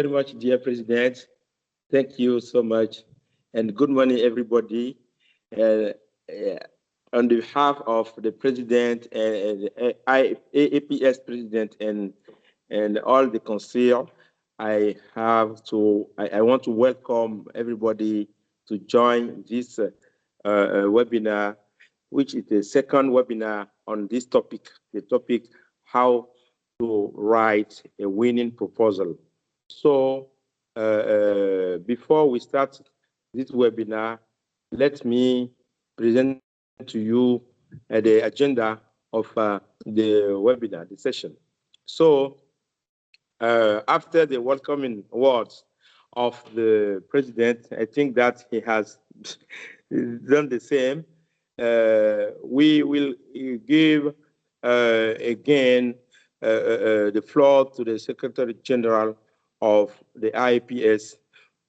Very much, dear President. Thank you so much. And good morning, everybody. Uh, uh, on behalf of the President and AAPS President and all the Council, I want to welcome everybody to join this webinar, which is the second webinar on this topic, the topic, how to write a winning proposal. So before we start this webinar, let me present to you the agenda of the webinar, the session. So after the welcoming words of the president, I think that he has done the same. We will give again the floor to the Secretary General of the AAPS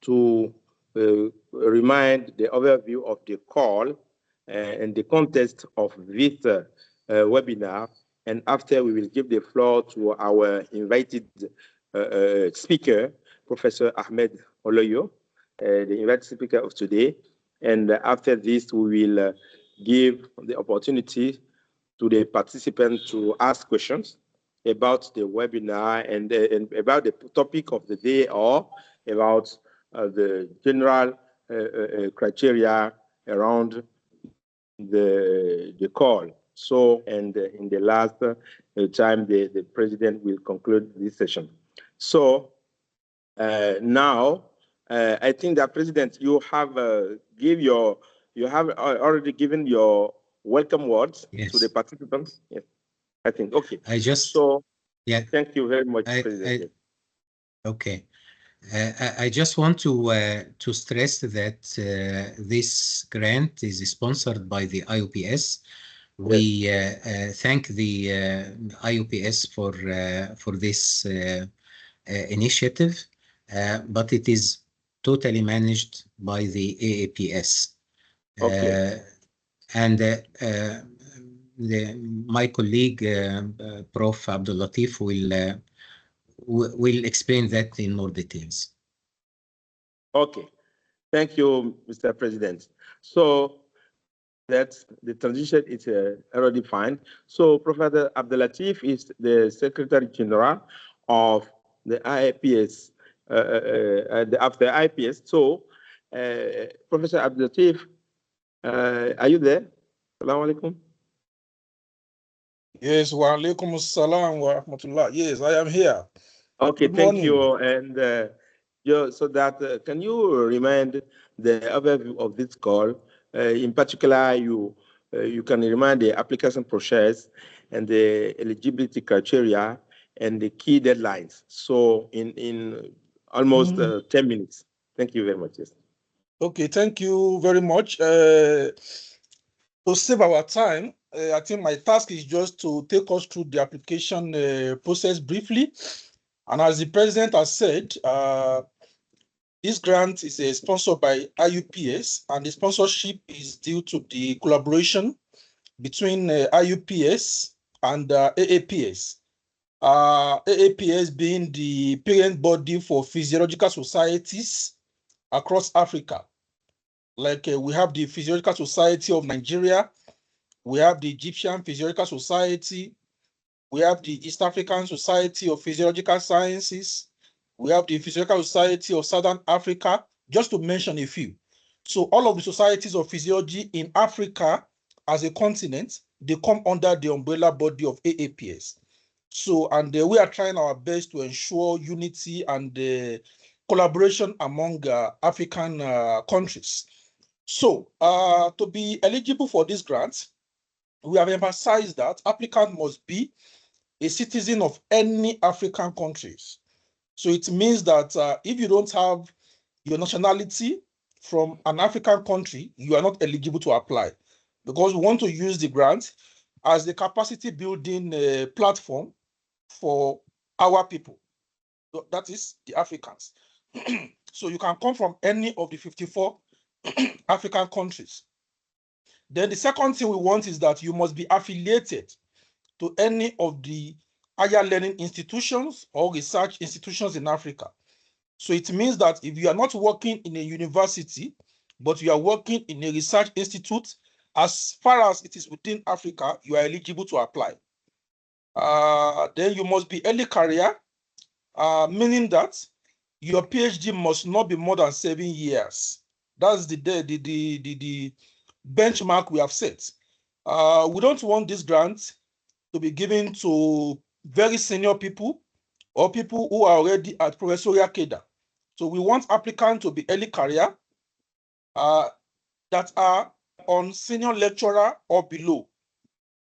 to remind the overview of the call and the context of this webinar. And after, we will give the floor to our invited speaker, Professor Ahmed Oloyo, the invited speaker of today. And after this, we will give the opportunity to the participants to ask questions about the webinar and about the topic of the day, or about the general criteria around the call. So, and in the last time, the president will conclude this session. So now, I think that President, you have already given your welcome words to the participants. Yes, I think. Okay. Yeah. Thank you very much, President. Okay. I just want to stress that this grant is sponsored by the AAPS. We thank the AAPS for this initiative, but it is totally managed by the AAPS. Okay. And my colleague, Prof. Abdul Latif, will explain that in more details. Okay. Thank you, Mr. President. So that's the transition is already fine. So Professor Abdul Latif is the Secretary General of the AAPS, after IPS. So Professor Abdul Latif, are you there? Assalamu alaikum. Yes, wa alaikum assalam wa rahmatullah. Yes, I am here. Okay, thank you. And so that can you remind the overview of this call? In particular, you can remind the application process and the eligibility criteria and the key deadlines. So in almost 10 minutes. Thank you very much. Yes. Okay, thank you very much. To save our time, I think my task is just to take us through the application process briefly. And as the president has said, this grant is sponsored by IUPS, and the sponsorship is due to the collaboration between IUPS and AAPS. AAPS being the parent body for physiological societies across Africa. Like we have the Physiological Society of Nigeria, we have the Egyptian Physiological Society, we have the East African Society of Physiological Sciences, we have the Physiological Society of Southern Africa, just to mention a few. So all of the societies of physiology in Africa as a continent, they come under the umbrella body of AAPS. So, and we are trying our best to ensure unity and collaboration among African countries. So, to be eligible for this grant, we have emphasized that applicant must be a citizen of any African countries. So it means that if you don't have your nationality from an African country, you are not eligible to apply, because we want to use the grant as the capacity building platform for our people. That is the Africans. So you can come from any of the 54 African countries. Then the second thing we want is that you must be affiliated to any of the higher learning institutions or research institutions in Africa. So it means that if you are not working in a university, but you are working in a research institute, as far as it is within Africa, you are eligible to apply. Then you must be early career, meaning that your PhD must not be more than 7 years. That's the benchmark we have set. We don't want this grant to be given to very senior people or people who are already at professorial cadre. So we want applicants to be early career that are on senior lecturer or below.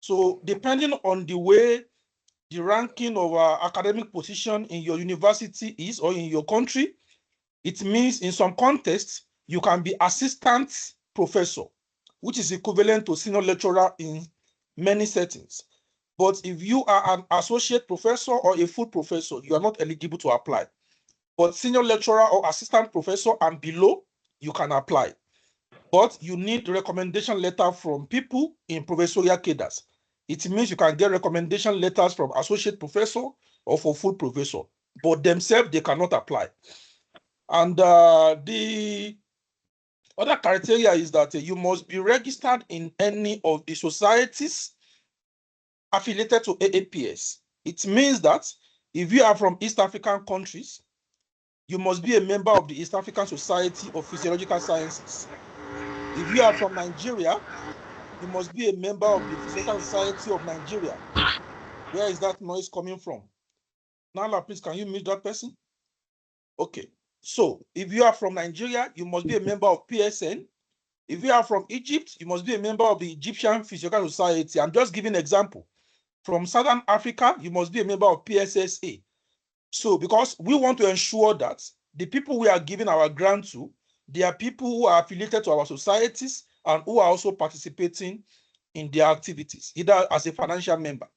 So depending on the way the ranking of academic position in your university is or in your country, it means in some contexts, you can be assistant professor, which is equivalent to senior lecturer in many settings. But if you are an associate professor or a full professor, you are not eligible to apply. But senior lecturer or assistant professor and below, you can apply. But you need recommendation letter from people in professorial cadres. It means you can get recommendation letters from associate professor or for full professor, but themselves, they cannot apply. And the other criteria is that you must be registered in any of the societies affiliated to AAPS. It means that if you are from East African countries, you must be a member of the East African Society of Physiological Sciences. If you are from Nigeria, you must be a member of the Physiological Society of Nigeria. Where is that noise coming from? Nala, please, can you mute that person? Okay. So if you are from Nigeria, you must be a member of PSN. If you are from Egypt, you must be a member of the Egyptian Physiological Society. I'm just giving an example. From Southern Africa, you must be a member of PSSA. So because we want to ensure that the people we are giving our grant to, they are people who are affiliated to our societies and who are also participating in their activities, either as a financial member.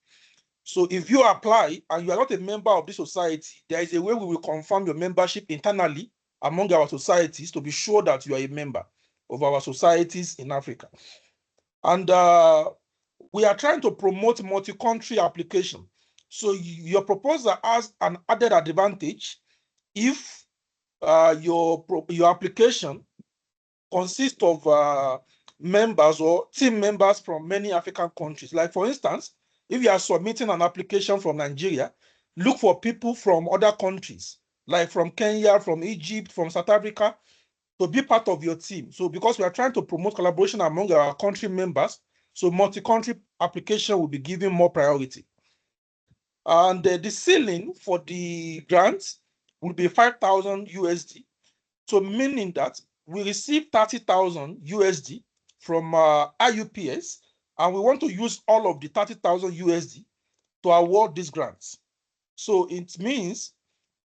So if you apply and you are not a member of this society, there is a way we will confirm your membership internally among our societies to be sure that you are a member of our societies in Africa. And we are trying to promote multi-country application. So your proposal has an added advantage if your application consists of members or team members from many African countries. Like for instance, if you are submitting an application from Nigeria, look for people from other countries, like from Kenya, from Egypt, from South Africa, to be part of your team. So because we are trying to promote collaboration among our country members, so multi-country application will be given more priority. And the ceiling for the grant will be 5,000 USD. So meaning that we receive 30,000 USD from AAPS, and we want to use all of the 30,000 USD to award these grants. So it means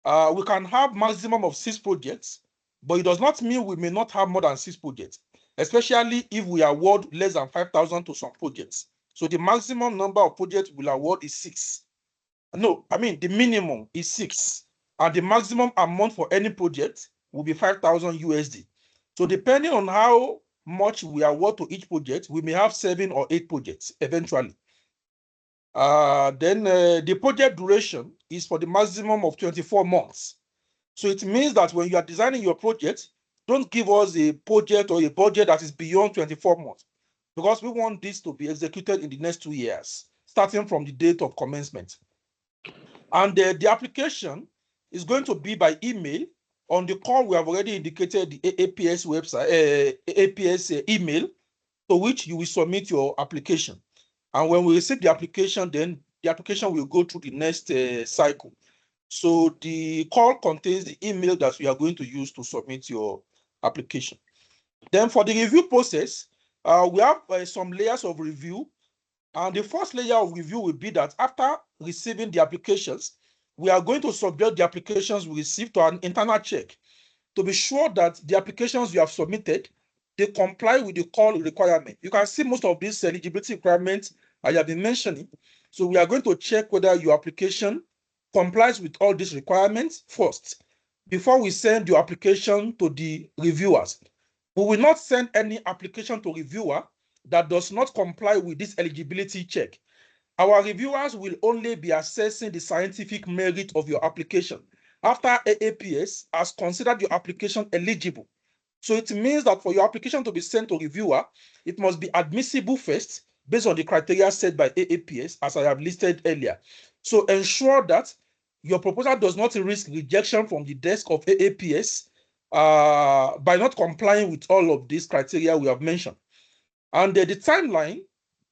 we can have maximum of 6 projects, but it does not mean we may not have more than 6 projects, especially if we award less than 5,000 to some projects. So the maximum number of projects we'll award is 6. No, I mean the minimum is 6, and the maximum amount for any project will be 5,000 USD. So depending on how much we award to each project, we may have 7 or 8 projects eventually. Then the project duration is for the maximum of 24 months. So it means that when you are designing your project, don't give us a project or a budget that is beyond 24 months, because we want this to be executed in the next 2 years, starting from the date of commencement. And the application is going to be by email. On the call, we have already indicated the AAPS website, AAPS email, to which you will submit your application. And when we receive the application, then the application will go through the next cycle. So the call contains the email that we are going to use to submit your application. Then for the review process, we have some layers of review. And the first layer of review will be that after receiving the applications, we are going to subject the applications we receive to an internal check to be sure that the applications you have submitted, they comply with the call requirement. You can see most of these eligibility requirements I have been mentioning. So we are going to check whether your application complies with all these requirements first, before we send your application to the reviewers. We will not send any application to reviewer that does not comply with this eligibility check. Our reviewers will only be assessing the scientific merit of your application, after AAPS has considered your application eligible. So it means that for your application to be sent to reviewer, it must be admissible first based on the criteria set by AAPS, as I have listed earlier. So ensure that your proposal does not risk rejection from the desk of AAPS by not complying with all of these criteria we have mentioned. And the timeline,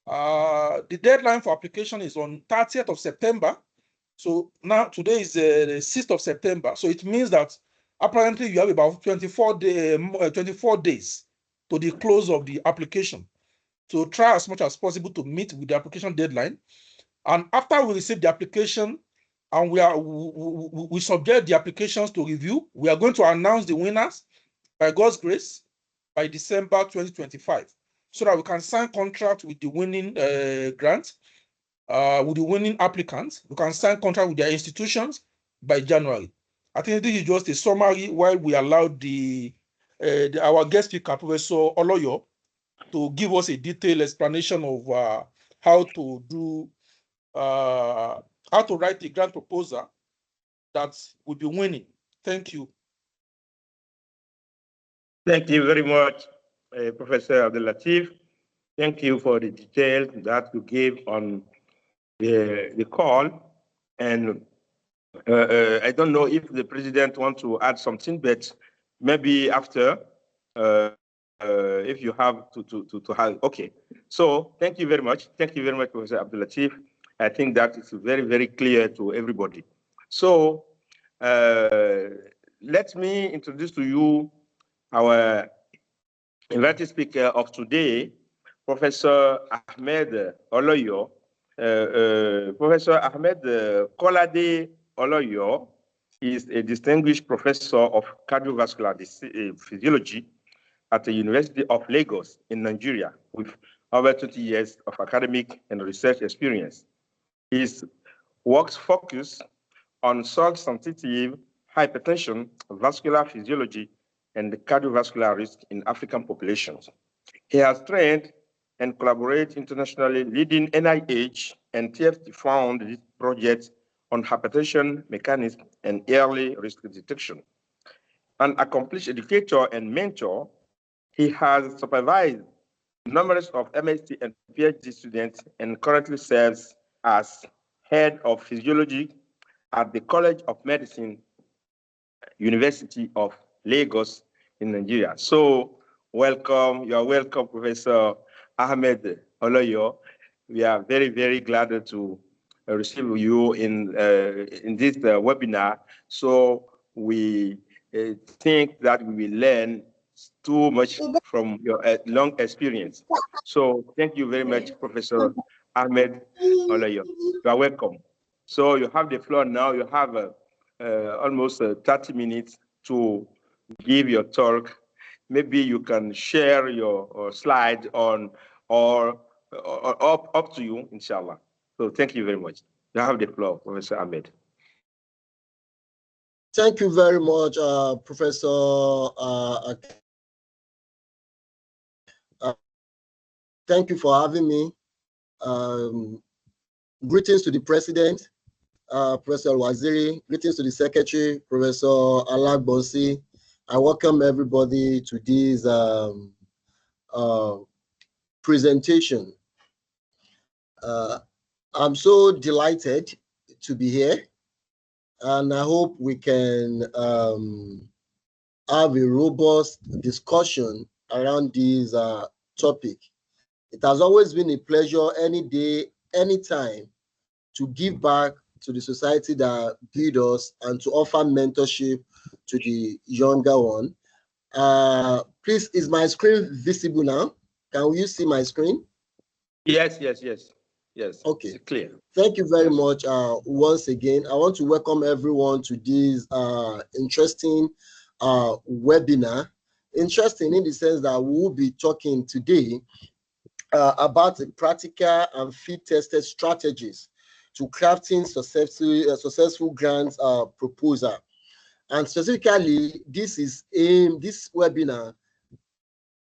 the deadline for application is on 30th of September. So now today is the 6th of September. So it means that apparently you have about 24 days to the close of the application. So try as much as possible to meet with the application deadline. And after we receive the application and we subject the applications to review, we are going to announce the winners by God's grace by December 2025, so that we can sign contract with the winning grant, with the winning applicants. We can sign contract with their institutions by January. I think this is just a summary while we allowed our guest speaker, Professor Oloyo, to give us a detailed explanation of how to write a grant proposal that will be winning. Thank you. Thank you very much, Professor Abdul-Latif. Thank you for the details that you gave on the call. And I don't know if the president wants to add something, but maybe after, if you have to have, okay. So thank you very much. Thank you very much, Professor Abdul-Latif. I think that is very, very clear to everybody. So let me introduce to you our invited speaker of today, Professor Ahmed Oloyo. Professor Ahmed Kolade Oloyo is a distinguished professor of cardiovascular physiology at the University of Lagos in Nigeria, with over 20 years of academic and research experience. His works focus on salt-sensitive hypertension, vascular physiology, and the cardiovascular risk in African populations. He has trained and collaborated internationally, leading NIH and TFT-funded projects on hypertension mechanism and early risk detection. An accomplished educator and mentor, he has supervised numerous of MSc and PhD students and currently serves as head of physiology at the College of Medicine, University of Lagos in Nigeria. So welcome, you are welcome, Professor Ahmed Oloyo. We are very, very glad to receive you in this webinar. So we think that we will learn too much from your long experience. So thank you very much, Professor Ahmed Oloyo. You are welcome. So you have the floor now. You have almost 30 minutes to give your talk. Maybe you can share your slide on or up to you, inshallah. So thank you very much. You have the floor, Professor Ahmed. Thank you very much, Professor. Thank you for having me. Greetings to the President, Professor Waziri. Greetings to the Secretary, Professor Alagbonsi. I welcome everybody to this presentation. I'm so delighted to be here, and I hope we can have a robust discussion around this topic. It has always been a pleasure any day, anytime, to give back to the society that built us and to offer mentorship to the younger one. Please, is my screen visible now? Can you see my screen? Yes. Okay. It's clear. Thank you very much once again. I want to welcome everyone to this interesting webinar. Interesting in the sense that we will be talking today about the practical and field-tested strategies to crafting successful grant proposal. And specifically, this webinar,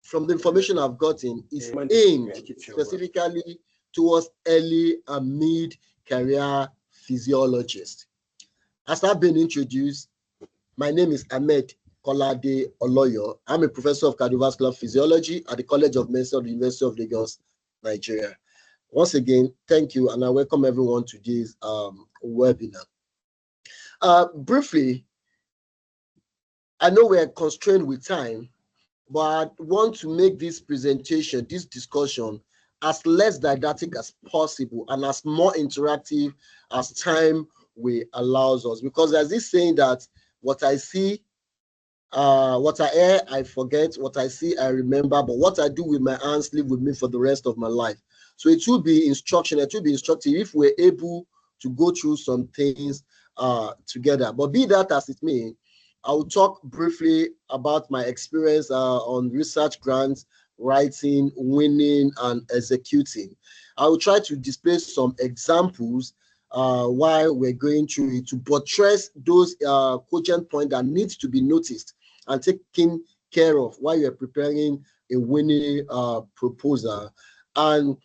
from the information I've gotten, is aimed specifically towards early and mid-career physiologists. As I've been introduced, My name is Ahmed Oloyo. I'm a professor of cardiovascular physiology at the College of Medicine of the University of Lagos, Nigeria. Once again, thank you, and I welcome everyone to this webinar. Briefly, I know we're constrained with time, but I want to make this presentation, this discussion, as less didactic as possible and as more interactive as time will allows us. Because there's this saying that what I see, what I hear, I forget, what I see, I remember, but what I do with my hands live with me for the rest of my life. So it will be instruction, it will be instructive if we're able to go through some things together. But be that as it may, I will talk briefly about my experience on research grants, writing, winning, and executing. I will try to display some examples while we're going through it to buttress those cogent points that need to be noticed and taken care of while you're preparing a winning proposal. And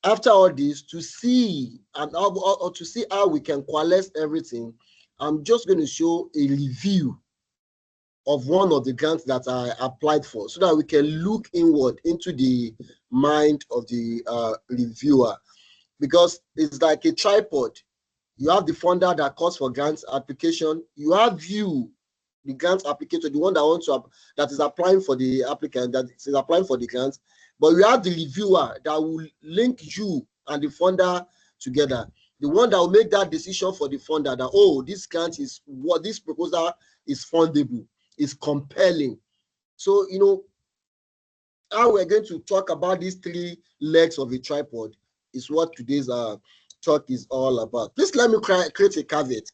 after all this, to see how we can coalesce everything, I'm just going to show a review of one of the grants that I applied for so that we can look inward into the mind of the reviewer, because it's like a tripod. You have the funder that calls for grants application. You have you, the grant applicator, the one that wants to that is applying for the applicant, that is applying for the grant. But you have the reviewer that will link you and the funder together. The one that will make that decision for the funder that, oh, this grant is what this proposal is fundable, is compelling. So, you know, how we're going to talk about these three legs of a tripod is what today's talk is all about. Please let me create a caveat.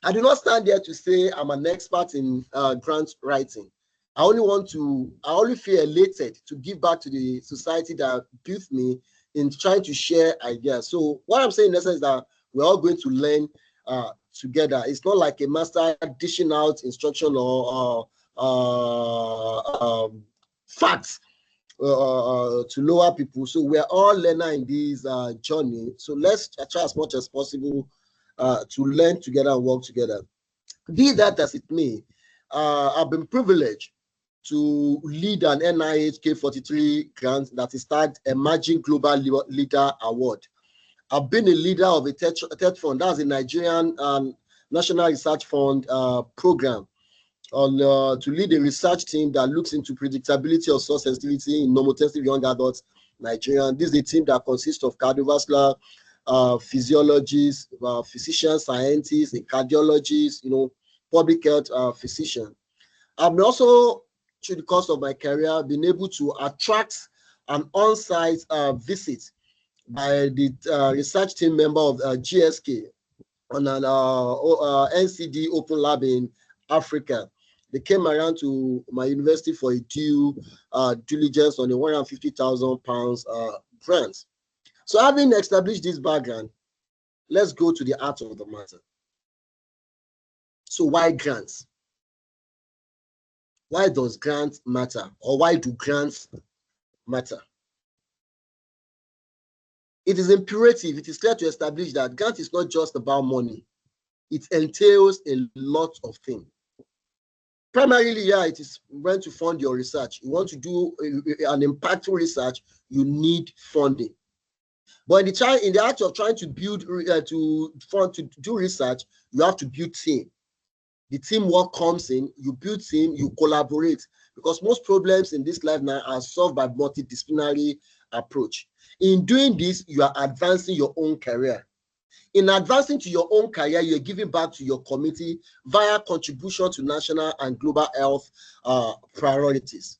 I do not stand there to say I'm an expert in grant writing. I only feel elated to give back to the society that built me in trying to share ideas. So what I'm saying in essence is that we're all going to learn together. It's not like a master dishing out instruction or facts to lower people. So we're all learner in this journey. So let's try as much as possible to learn together and work together. Be that as it may, I've been privileged to lead an NIH K43 grant that is tagged Emerging Global Leader Award. I've been a leader of a TED fund, that's a Nigerian National Research Fund program, on to lead a research team that looks into predictability of source sensitivity in normotensive young adults, Nigerian. This is a team that consists of cardiovascular physiologists, physicians, scientists, a cardiologist, you know, public health physician. I've also, through the course of my career, been able to attract an on-site visit by the research team member of GSK on an NCD Open Lab in Africa. They came around to my university for a due diligence on a £150,000 grant. So having established this background, let's go to the heart of the matter. So why grants? Why does grants matter? Or why do grants matter? It is imperative, it is clear to establish that grant is not just about money. It entails a lot of things. Primarily, yeah, it is when to fund your research. You want to do an impactful research, you need funding. But in the act of trying to build, to do research, you have to build team. The teamwork comes in, you build team, you collaborate, because most problems in this life now are solved by multidisciplinary approach. In doing this, you are advancing your own career. In advancing to your own career, you're giving back to your community via contribution to national and global health priorities.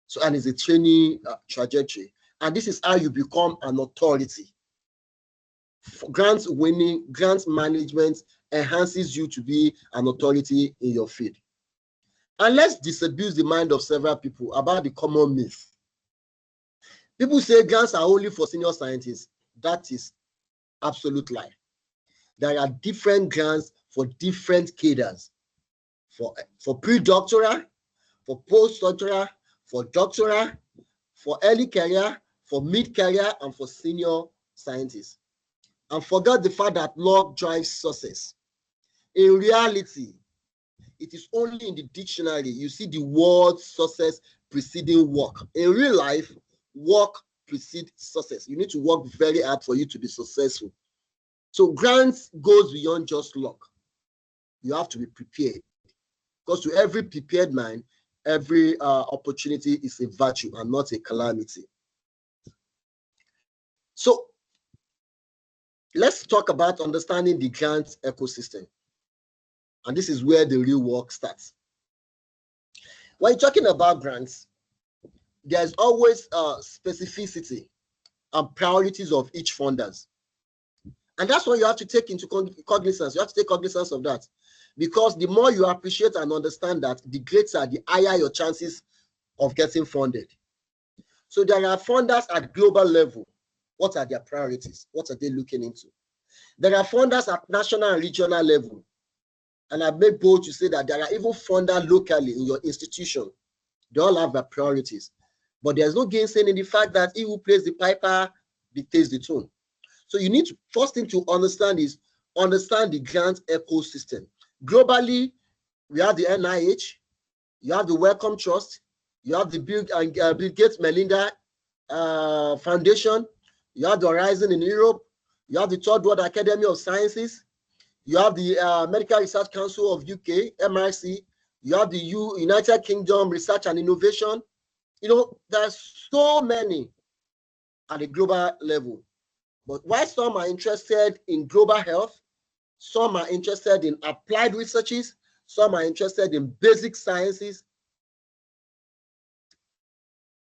So, and it's a training trajectory. And this is how you become an authority. Grants winning, grants management enhances you to be an authority in your field. And let's disabuse the mind of several people about the common myth. People say grants are only for senior scientists. That is absolute lie. There are different grants for different cadres. For pre-doctoral, for post-doctoral, for doctoral, for early career, for mid-career, and for senior scientists. And forget the fact that luck drives success. In reality, it is only in the dictionary you see the word success preceding work. In real life, work precedes success. You need to work very hard for you to be successful. So grants goes beyond just luck. You have to be prepared, because to every prepared mind, every opportunity is a virtue and not a calamity. So let's talk about understanding the grant ecosystem. And this is where the real work starts. When you're talking about grants, there's always specificity and priorities of each funders. And that's what you have to take into cognizance. You have to take cognizance of that. Because the more you appreciate and understand that, the greater, the higher your chances of getting funded. So there are funders at global level. What are their priorities? What are they looking into? There are funders at national and regional level. And I make bold to say that there are even funders locally in your institution. They all have their priorities. But there's no gainsaying in the fact that he who plays the piper dictates the tune. So you need to, first thing to understand is understand the grant ecosystem. Globally, we have the NIH, you have the Wellcome Trust, you have the Bill Gates Melinda Foundation, you have the Horizon in Europe, you have the Third World Academy of Sciences, you have the Medical Research Council of UK, MRC, you have the United Kingdom Research and Innovation. You know, there's so many at the global level. But while some are interested in global health, some are interested in applied researches, some are interested in basic sciences,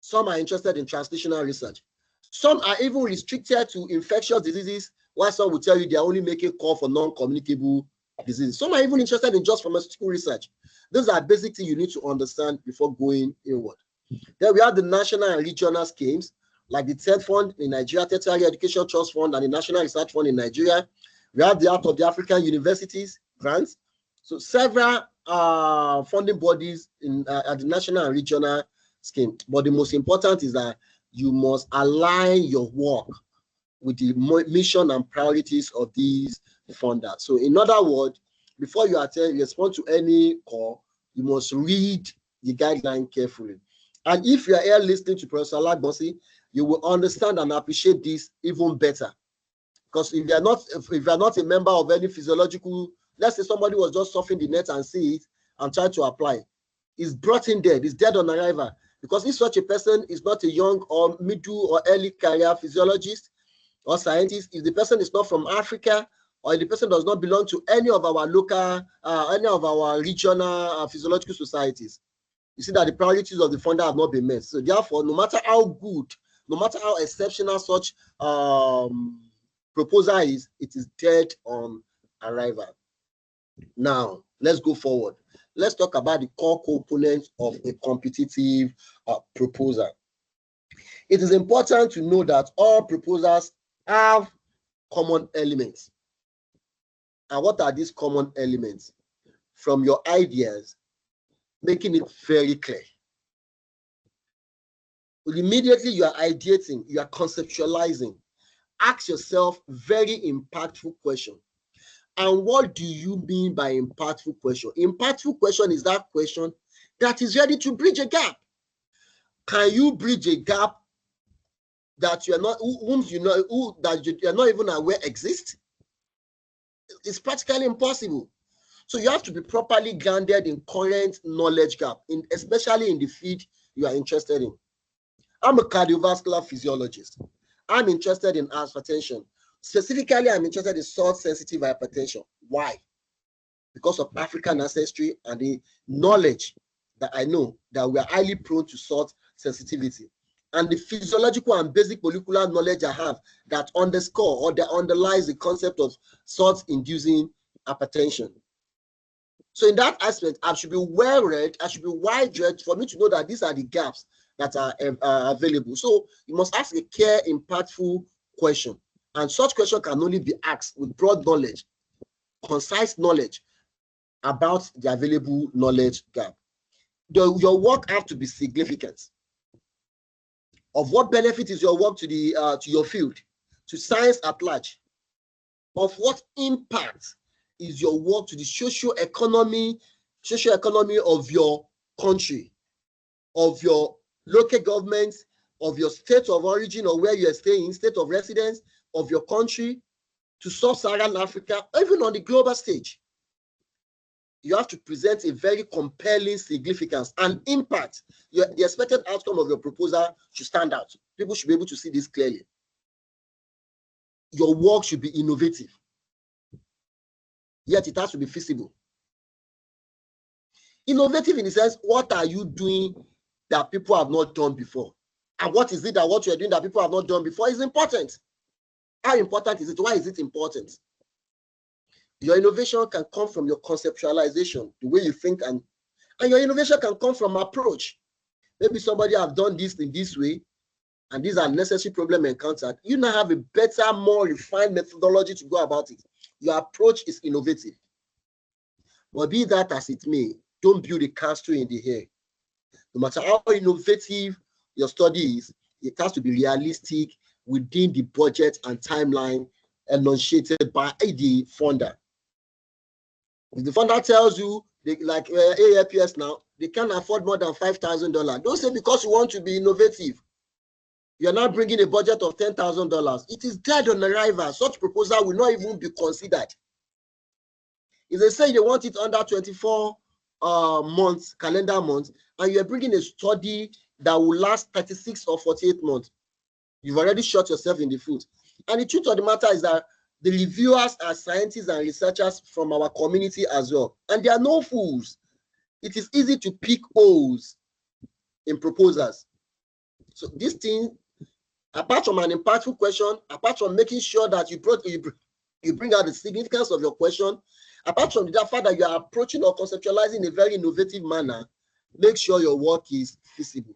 some are interested in translational research. Some are even restricted to infectious diseases, while some will tell you they're only making call for non-communicable diseases. Some are even interested in just pharmaceutical research. Those are basic things you need to understand before going inward. Then we have the national and regional schemes, like the TED Fund in Nigeria, Tertiary Education Trust Fund, and the National Research Fund in Nigeria. We have the Out of the African Universities grants. So several funding bodies in at the national and regional scheme. But the most important is that you must align your work with the mission and priorities of these funders. So in other words, before you respond to any call, you must read the guideline carefully. And if you are here listening to Professor Lagbosi, you will understand and appreciate this even better. Because if you are not a member of any physiological, let's say somebody was just surfing the net and see it and try to apply, is brought in dead, is dead on arrival. Because if such a person is not a young or middle or early career physiologist or scientist, if the person is not from Africa, or if the person does not belong to any of our local, any of our regional physiological societies, you see that the priorities of the funder have not been met. So therefore, no matter how good, no matter how exceptional such proposal is, it is dead on arrival. Now, let's go forward. Let's talk about the core components of a competitive proposal. It is important to know that all proposals have common elements. And what are these common elements? From your ideas, making it very clear. Immediately you are ideating, you are conceptualizing. Ask yourself very impactful question. And what do you mean by impactful question? Impactful question is that question that is ready to bridge a gap. Can you bridge a gap that you are not, that you are not even aware exists? It's practically impossible. So you have to be properly grounded in current knowledge gap, especially in the field you are interested in. I'm a cardiovascular physiologist. I'm interested in hypertension. Specifically, I'm interested in salt-sensitive hypertension. Why? Because of African ancestry and the knowledge that I know that we are highly prone to salt sensitivity. And the physiological and basic molecular knowledge I have that underscore or that underlies the concept of salt-inducing hypertension. So in that aspect, I should be well-read, I should be wide-read for me to know that these are the gaps that are available. So you must ask a clear, impactful question. And such question can only be asked with broad knowledge, concise knowledge about the available knowledge gap. Your work has to be significant. Of what benefit is your work to your field, to science at large? Of what impact is your work to the socio-economy, social economy of your country, of your local government, of your state of origin or where you are staying, state of residence, of your country, to sub-Saharan Africa, even on the global stage. You have to present a very compelling significance and impact. The expected outcome of your proposal should stand out. People should be able to see this clearly. Your work should be innovative, yet it has to be feasible. Innovative in the sense, what are you doing that people have not done before? And what is it that what you're doing that people have not done before is important? How important is it? Why is it important? Your innovation can come from your conceptualization, the way you think, and your innovation can come from approach. Maybe somebody have done this in this way, and these are necessary problem encountered. You now have a better, more refined methodology to go about it. Your approach is innovative. But be that as it may, don't build a castle in the air. No matter how innovative your study is, it has to be realistic within the budget and timeline enunciated by the funder. If the funder tells you, like AAPS now, they can't afford more than $5,000, don't say because you want to be innovative, you're not bringing a budget of $10,000. It is dead on arrival. Such proposal will not even be considered. If they say they want it under 24 months, calendar months, and you're bringing a study that will last 36 or 48 months, you've already shot yourself in the foot. And the truth of the matter is that the reviewers are scientists and researchers from our community as well. And they are no fools. It is easy to pick holes in proposals. So this thing, apart from an impactful question, apart from making sure that you bring out the significance of your question, apart from the fact that you are approaching or conceptualizing in a very innovative manner, make sure your work is feasible.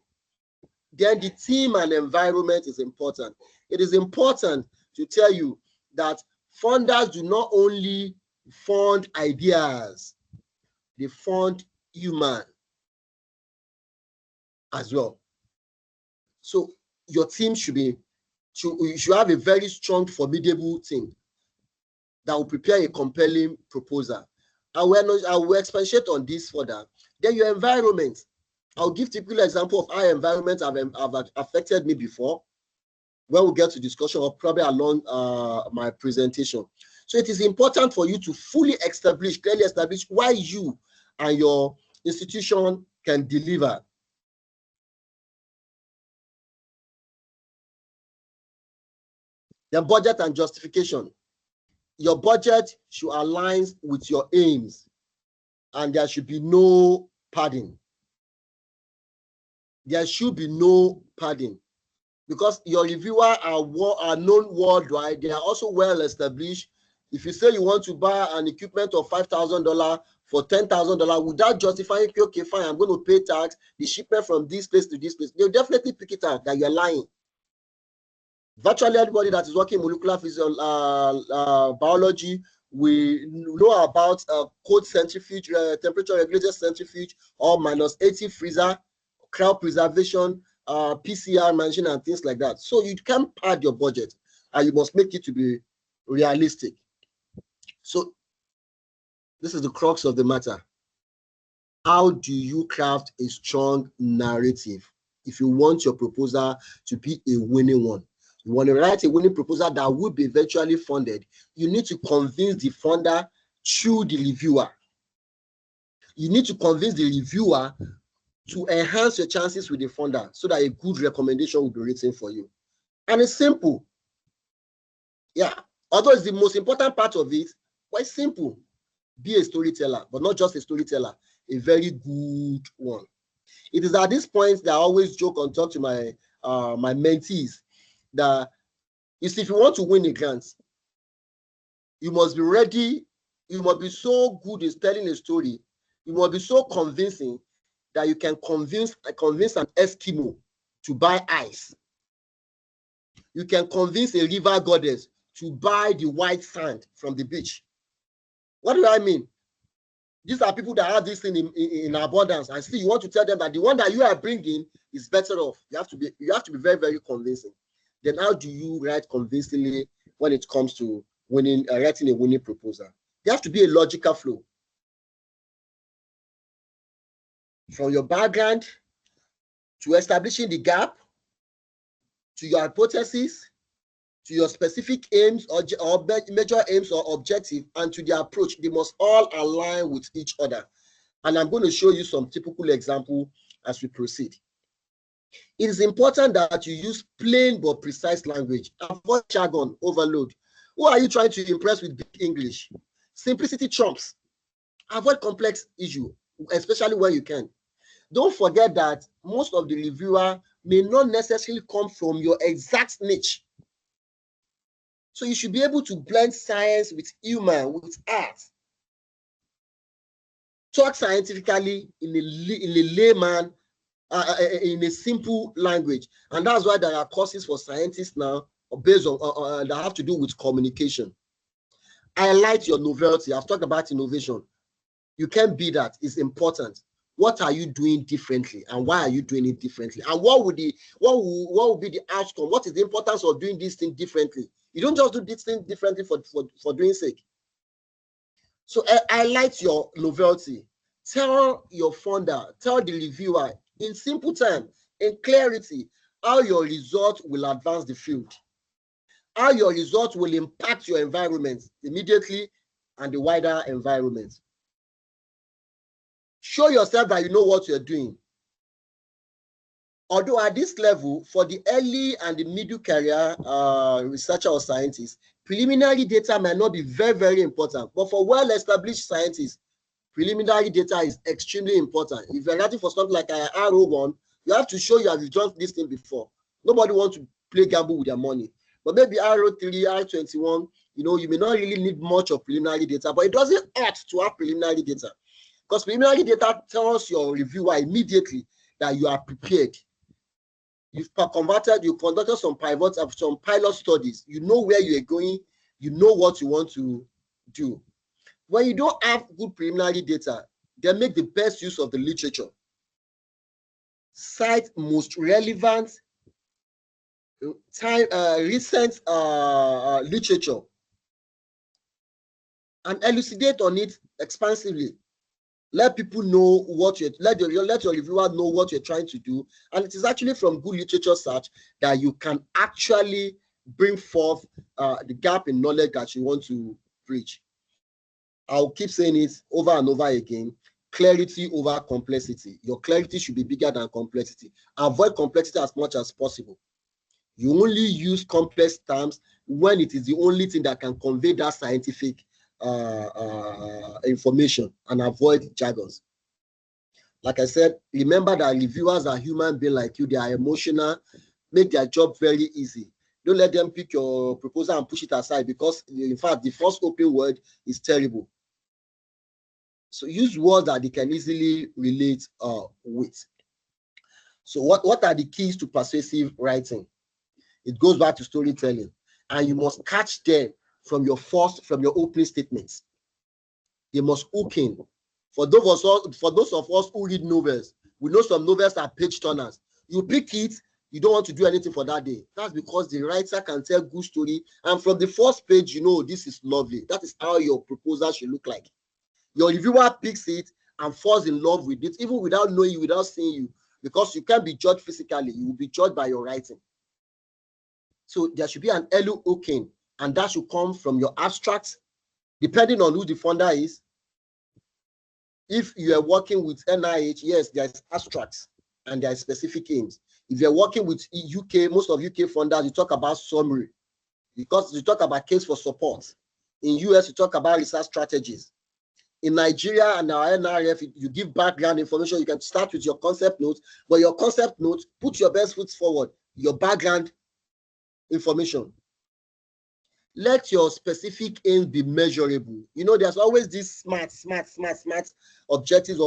Then the team and environment is important. It is important to tell you that funders do not only fund ideas, they fund human as well. So your team you should have a very strong, formidable team that will prepare a compelling proposal. I will expatiate on this further. Then your environment. I'll give typical example of how environment have affected me before when we get to discussion or probably along my presentation. So it is important for you to fully clearly establish why you and your institution can deliver. Then budget and justification. Your budget should align with your aims, and there should be no padding. There should be no padding, because your reviewers are known worldwide. They are also well established. If you say you want to buy an equipment of $5,000 for $10,000 without justifying, okay, fine, I'm going to pay tax, the shipment from this place to this place, they'll definitely pick it out that you're lying. Virtually everybody that is working in molecular biology, we know about cold centrifuge, temperature regulated centrifuge, or -80 freezer, crowd preservation, PCR management, and things like that. So you can pad your budget, and you must make it to be realistic. So this is the crux of the matter. How do you craft a strong narrative if you want your proposal to be a winning one? You want to write a winning proposal that will be eventually funded. You need to convince the funder through the reviewer. You need to convince the reviewer to enhance your chances with the funder so that a good recommendation will be written for you. And it's simple. Yeah, although it's the most important part of it, quite simple. Be a storyteller, but not just a storyteller, a very good one. It is at this point that I always joke and talk to my my mentees that is, if you want to win a grant, you must be ready. You must be so good in telling a story. You must be so convincing that you can convince an Eskimo to buy ice. You can convince a river goddess to buy the white sand from the beach. What do I mean? These are people that have this thing in abundance, and still you want to tell them that the one that you are bringing is better off. You have to be very, very convincing. Then how do you write convincingly when it comes to writing a winning proposal? There has to be a logical flow. from your background to establishing the gap, to your hypothesis, to your specific aims or major aims or objective, and to the approach. They must all align with each other. And I'm going to show you some typical example as we proceed. It is important that you use plain but precise language. Avoid jargon overload. Who are you trying to impress with big English? Simplicity trumps. Avoid complex issue, especially when you can. Don't forget that most of the reviewer may not necessarily come from your exact niche. So you should be able to blend science with humor, with art. Talk scientifically in a layman, in a simple language. And that's why there are courses for scientists now based on that have to do with communication. Highlight your novelty. I've talked about innovation. You can't be that. It's important. What are you doing differently, and why are you doing it differently? And what would be the outcome? What is the importance of doing this thing differently? You don't just do this thing differently for doing sake. So highlight your novelty. Tell your funder, tell the reviewer in simple terms, in clarity, how your result will advance the field, how your result will impact your environment immediately and the wider environment. Show yourself that you know what you're doing. Although at this level, for the early and the middle career researcher or scientist, preliminary data might not be very, very important. But for well-established scientists, preliminary data is extremely important. If you're writing for something like an RO1, you have to show you have done this thing before. Nobody wants to play gamble with their money. But maybe RO3, R21, you may not really need much of preliminary data, but it doesn't hurt to have preliminary data. Because preliminary data tells your reviewer immediately that you are prepared. You've conducted some pilot studies. You know where you are going. You know what you want to do. When you don't have good preliminary data, then make the best use of the literature. Cite most relevant recent literature and elucidate on it expansively. Let people know what let your reviewer know what you're trying to do. And it is actually from good literature search that you can actually bring forth the gap in knowledge that you want to bridge. I'll keep saying it over and over again. Clarity over complexity. Your clarity should be bigger than complexity. Avoid complexity as much as possible. You only use complex terms when it is the only thing that can convey that scientific information, and avoid jargons. Like I said, remember that reviewers are human beings like you. They are emotional. Make their job very easy. Don't let them pick your proposal and push it aside, because in fact the first open word is terrible. So use words that they can easily relate with. So what are the keys to persuasive writing? It goes back to storytelling, and you must catch them from your opening statements. They must hook in. For those of us who read novels, we know some novels are page turners. You pick it, you don't want to do anything for that day. That's because the writer can tell good story, and from the first page, this is lovely. That is how your proposal should look like. Your reviewer picks it and falls in love with it, even without knowing you, without seeing you, because you can't be judged physically. You will be judged by your writing. So there should be an early hooking, and that should come from your abstracts, depending on who the funder is. If you are working with NIH, yes, there's abstracts and there are specific aims. If you're working with UK, most of UK funders, you talk about summary, because you talk about case for support. In US, you talk about research strategies. In Nigeria and our NRF, you give background information. You can start with your concept notes, but your concept notes, put your best foot forward, your background information. Let your specific aims be measurable. There's always these smart objectives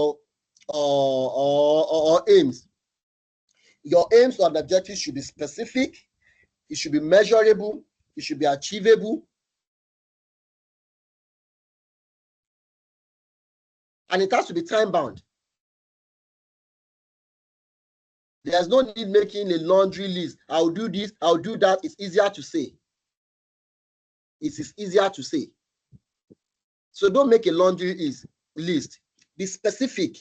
or aims. Your aims and objectives should be specific. It should be measurable. It should be achievable. And it has to be time-bound. There's no need making a laundry list. I'll do this, I'll do that. It's easier to say. It is easier to say. So don't make a laundry list. Be specific.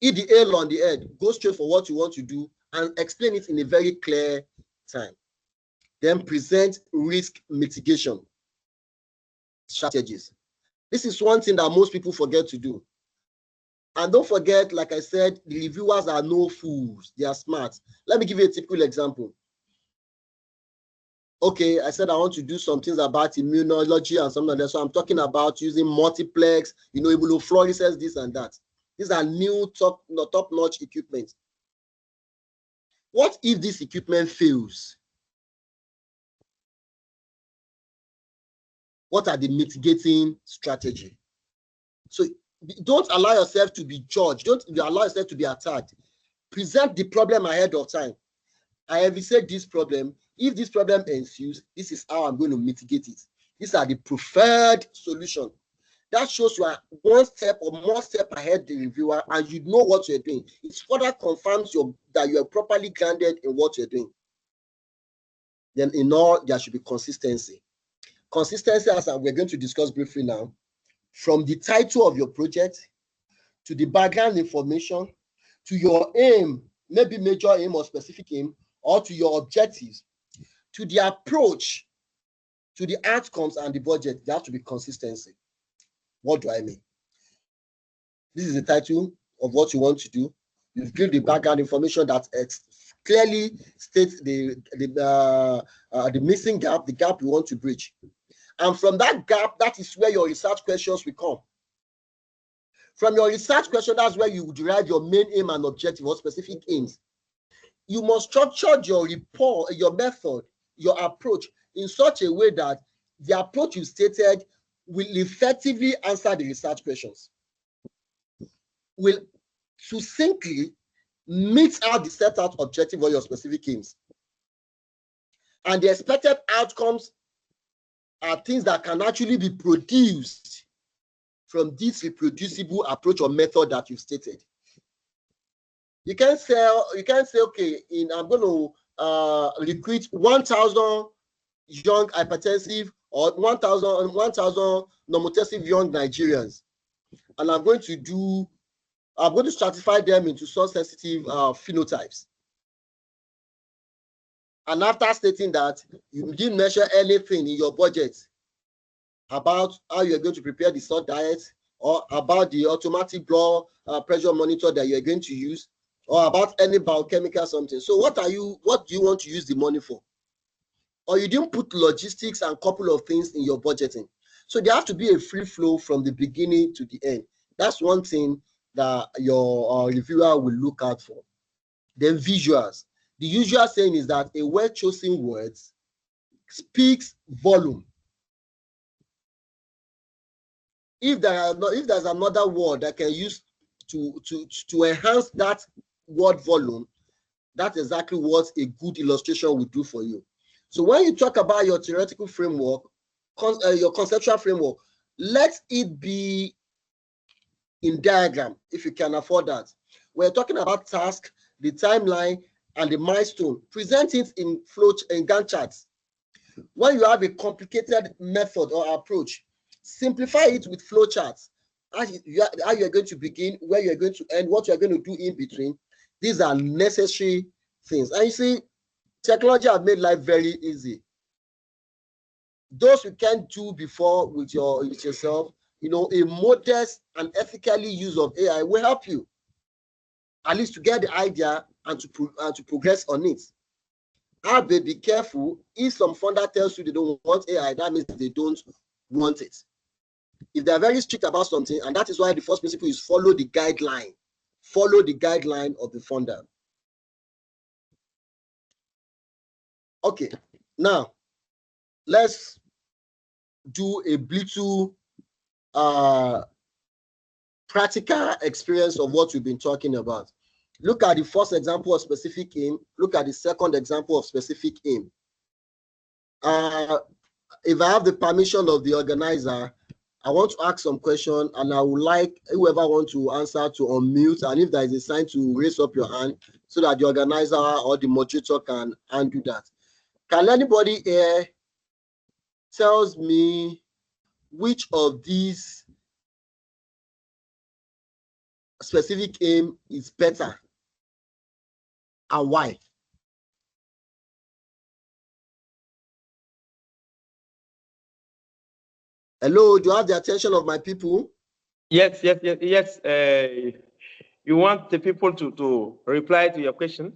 hit the nail on the head, go straight for what you want to do, and explain it in a very clear time. Then present risk mitigation strategies. This is one thing that most people forget to do. And don't forget, like I said, the reviewers are no fools. They are smart. Let me give you a typical example. Okay, I said I want to do some things about immunology and something like that. So I'm talking about using multiplex, immunofluorescence, this and that. These are new top-notch equipment. What if this equipment fails? What are the mitigating strategy? So don't allow yourself to be judged. Don't allow yourself to be attacked. Present the problem ahead of time. I have said this problem. If this problem ensues, this is how I'm going to mitigate it. These are the preferred solution. That shows you are one step or more step ahead the reviewer, and you know what you're doing. It further confirms that you are properly grounded in what you're doing. Then in all, there should be consistency. Consistency, as we're going to discuss briefly now, from the title of your project to the background information to your aim, maybe major aim or specific aim, or to your objectives, to the approach, to the outcomes and the budget, there has to be consistency. What do I mean? This is the title of what you want to do. You've given the background information that clearly states the missing gap, the gap you want to bridge. And from that gap, that is where your research questions will come. From your research question, that's where you derive your main aim and objective or specific aims. You must structure your report, your method, your approach in such a way that the approach you stated will effectively answer the research questions, will succinctly meet out the set out objective or your specific aims. And the expected outcomes are things that can actually be produced from this reproducible approach or method that you've stated. You can't say, okay, I'm going to recruit 1,000 young hypertensive or 1,000 normotensive young Nigerians, and I'm going to stratify them into some sensitive phenotypes. And after stating that, you didn't measure anything in your budget about how you're going to prepare the salt diet, or about the automatic blood pressure monitor that you're going to use, or about any biochemical something. So what do you want to use the money for? Or you didn't put logistics and a couple of things in your budgeting. So there has to be a free flow from the beginning to the end. That's one thing that your reviewer will look out for. Then visuals. The usual saying is that a well-chosen word speaks volume. If there's another word that can use to enhance that word volume, that's exactly what a good illustration will do for you. So when you talk about your theoretical framework, your conceptual framework, let it be in diagram if you can afford that. We're talking about task, the timeline, and the milestone. Present it in Gantt charts. When you have a complicated method or approach, simplify it with flow charts. How you're going to begin, where you're going to end, what you're going to do in between. These are necessary things. And you see, technology has made life very easy. Those you can't do before with yourself, a modest and ethically use of AI will help you, at least to get the idea and to progress on it. But be careful. If some funder tells you they don't want AI, that means they don't want it. If they're very strict about something, and that is why the first principle is follow the guideline. Follow the guideline of the funder. Okay, now let's do a little practical experience of what we've been talking about. Look at the first example of specific aim. Look at the second example of specific aim. If I have the permission of the organizer, I want to ask some question, and I would like whoever wants to answer to unmute, and if there is a sign to raise up your hand so that the organizer or the moderator can undo that. Can anybody here tells me which of these specific aim is better and why? Hello, do you have the attention of my people? Yes. You want the people to reply to your question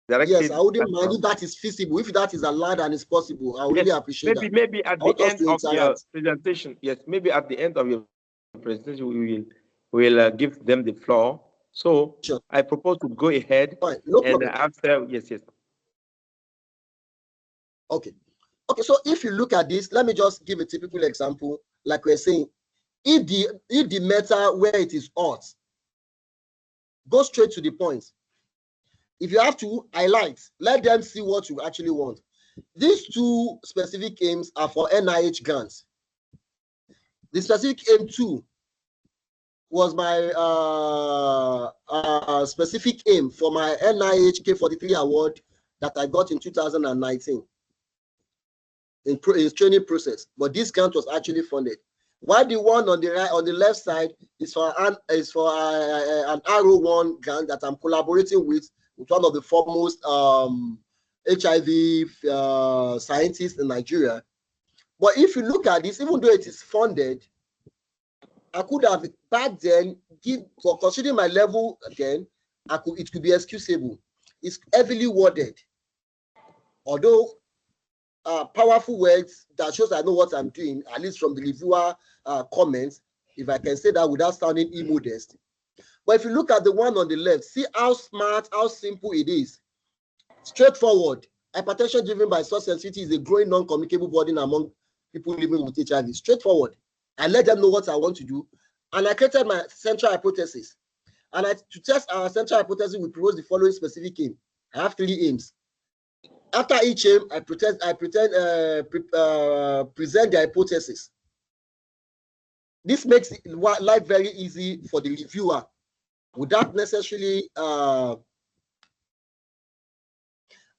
directly? Yes, I wouldn't mind if that is feasible. If that is allowed and is possible, I would really appreciate that. Maybe at the end of your presentation. Yes, maybe at the end of your presentation, we will give them the floor. So sure. I propose to go ahead. Fine, no problem. After, yes. Okay, so if you look at this, let me just give a typical example. Like we're saying, if the metal where it is hot, go straight to the point. If you have to highlight, let them see what you actually want. These two specific aims are for NIH grants. The specific aim 2 was my specific aim for my NIH K43 award that I got in 2019 in training process. But this grant was actually funded. While the one on the right, on the left side, is for an Arrow 1 grant that I'm collaborating with one of the foremost HIV scientists in Nigeria. But if you look at this, even though it is funded, I could have back then for considering my level again, it could be excusable. It's heavily worded, although powerful words that shows I know what I'm doing, at least from the reviewer comments, if I can say that without sounding immodest. But if you look at the one on the left, see how smart, how simple it is. Straightforward. Hypertension driven by source sensitivity is a growing non-communicable burden among people living with HIV. Straightforward. I let them know what I want to do. And I created my central hypothesis. And to test our central hypothesis, we propose the following specific aim. I have 3 aims. After each aim, I present the hypothesis. This makes life very easy for the reviewer without necessarily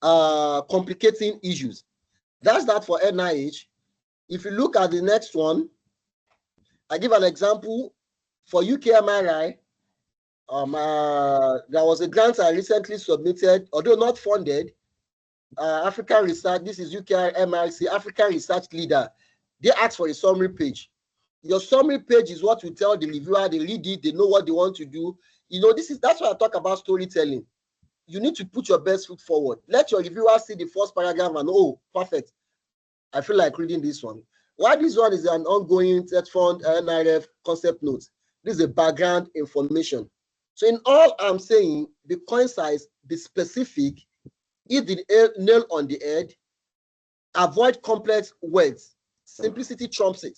complicating issues. That's that for NIH. If you look at the next one, I give an example for UKMRI. There was a grant I recently submitted, although not funded. African Research, this is UKMRC, African Research Leader. They asked for a summary page. Your summary page is what you tell the reviewer, they read it, they know what they want to do. You know, that's why I talk about storytelling. You need to put your best foot forward. Let your reviewer see the first paragraph and, oh, perfect. I feel like reading this one. While this one is an ongoing TED Fund NRF concept note, this is a background information. So in all I'm saying, be concise, be specific, hit the nail on the head, avoid complex words. Simplicity trumps it.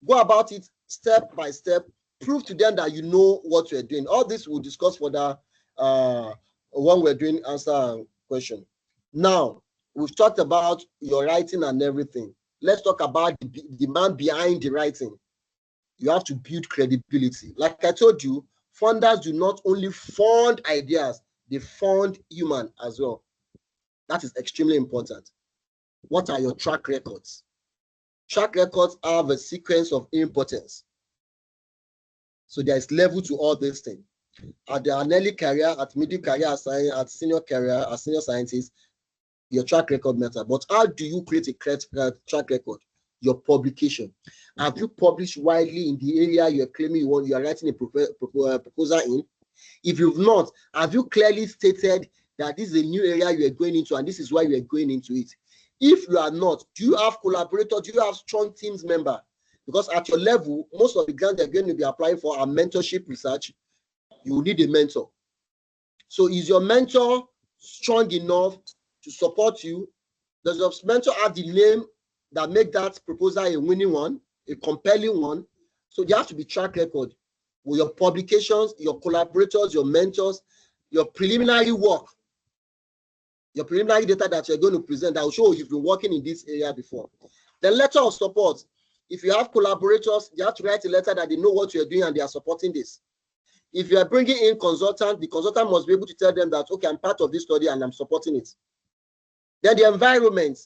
Go about it step by step. Prove to them that you know what you're doing. All this we'll discuss further when we're doing answer question. Now, we've talked about your writing and everything. Let's talk about the man behind the writing. You have to build credibility. Like I told you, funders do not only fund ideas, they fund human as well. That is extremely important. What are your track records? Track records have a sequence of importance. So there is level to all these things. At the early career, at middle career, at senior career, as senior scientist, your track record matters. But how do you create a track record? Your publication. Have you published widely in the area you're claiming you are writing a proposal in? If you've not, have you clearly stated that this is a new area you are going into and this is why you are going into it? If you are not, do you have collaborators? Do you have strong teams member? Because at your level, most of the grants they're going to be applying for are mentorship research. You will need a mentor. So is your mentor strong enough to support you? Does your mentor have the name that make that proposal a winning one, a compelling one? So there has to be track record with your publications, your collaborators, your mentors, your preliminary work, your preliminary data that you're going to present that will show you've been working in this area before. The letter of support. If you have collaborators, you have to write a letter that they know what you're doing and they are supporting this. If you are bringing in consultant, the consultant must be able to tell them that, okay, I'm part of this study and I'm supporting it. Then the environment.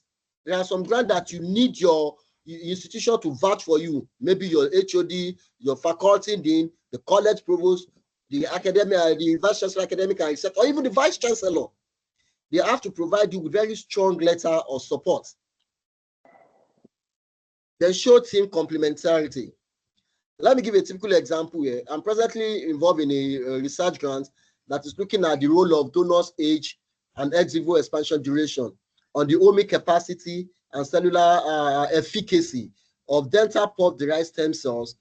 There are some grants that you need your institution to vouch for you. Maybe your HOD, your faculty dean, the college provost. the academic, the vice chancellor academic and research, or even the vice chancellor, they have to provide you with very strong letter of support. Then show team complementarity. Let me give a typical example here. I'm presently involved in a research grant that is looking at the role of donors' age and ex vivo expansion duration on the omic capacity and cellular efficacy of dental pulp-derived stem cells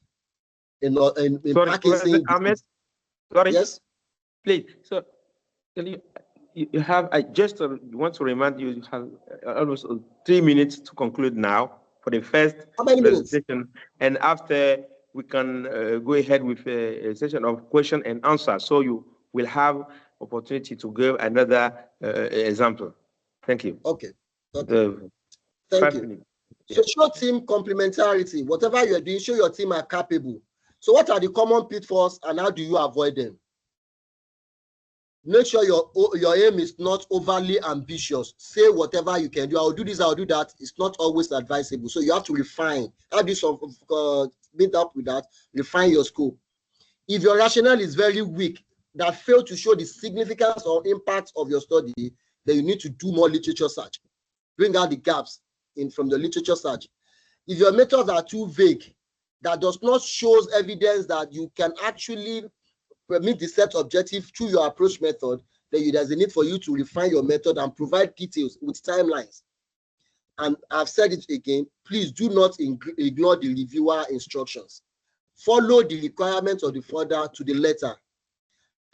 in packaging. Ahmed, sorry. Yes. Please. So, can you have? I just want to remind you, you have almost 3 minutes to conclude now for the first presentation, and after we can go ahead with a session of question and answer. So you will have opportunity to give another example. Thank you. Okay. Thank you. So show team complementarity. Whatever you're doing, show your team are capable. So what are the common pitfalls and how do you avoid them? Make sure your aim is not overly ambitious. Say whatever you can do. I'll do this, I'll do that. It's not always advisable. So you have to refine. How do you meet up with that? Refine your scope. If your rationale is very weak, that fail to show the significance or impact of your study, then you need to do more literature search. Bring out the gaps from the literature search. If your methods are too vague, that does not show evidence that you can actually meet the set objective through your approach method, then there's a need for you to refine your method and provide details with timelines. And I've said it again, please do not ignore the reviewer instructions. Follow the requirements of the funder to the letter.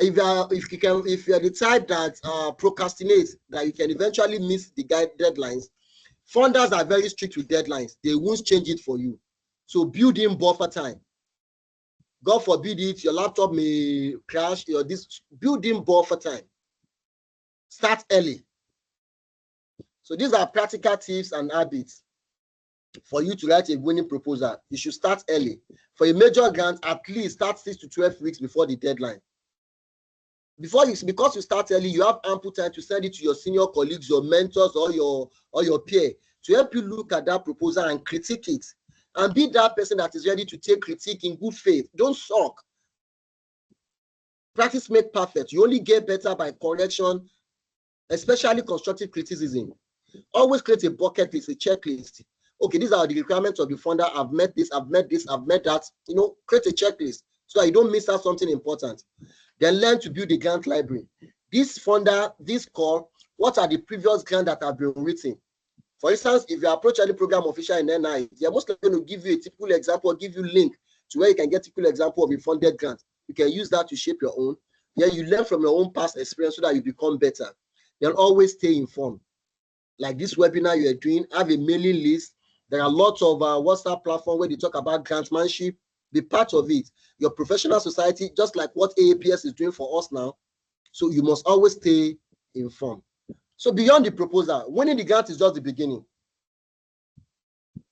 If you're the type that procrastinates, that you can eventually miss the deadlines, funders are very strict with deadlines. They won't change it for you. So build in buffer time. God forbid it, your laptop may crash, build in buffer time. Start early. So these are practical tips and habits for you to write a winning proposal. You should start early. For a major grant, at least start 6 to 12 weeks before the deadline. Because you start early, you have ample time to send it to your senior colleagues, your mentors, or your peer to help you look at that proposal and critique it. And be that person that is ready to take critique in good faith. Don't sulk. Practice make perfect. You only get better by correction, especially constructive criticism. Always create a bucket list, a checklist. Okay, these are the requirements of the funder. I've met this, I've met this, I've met that. Create a checklist so that you don't miss out something important. Then learn to build a grant library. This funder, this call, what are the previous grants that have been written? For instance, if you approach any program official in NI, they're most likely going to give you a typical example or give you a link to where you can get a typical example of a funded grant. You can use that to shape your own. Then you learn from your own past experience so that you become better. Then always stay informed. Like this webinar you're doing, have a mailing list. There are lots of WhatsApp platforms where they talk about grantmanship. Be part of it. Your professional society, just like what AAPS is doing for us now. So you must always stay informed. So beyond the proposal, winning the grant is just the beginning.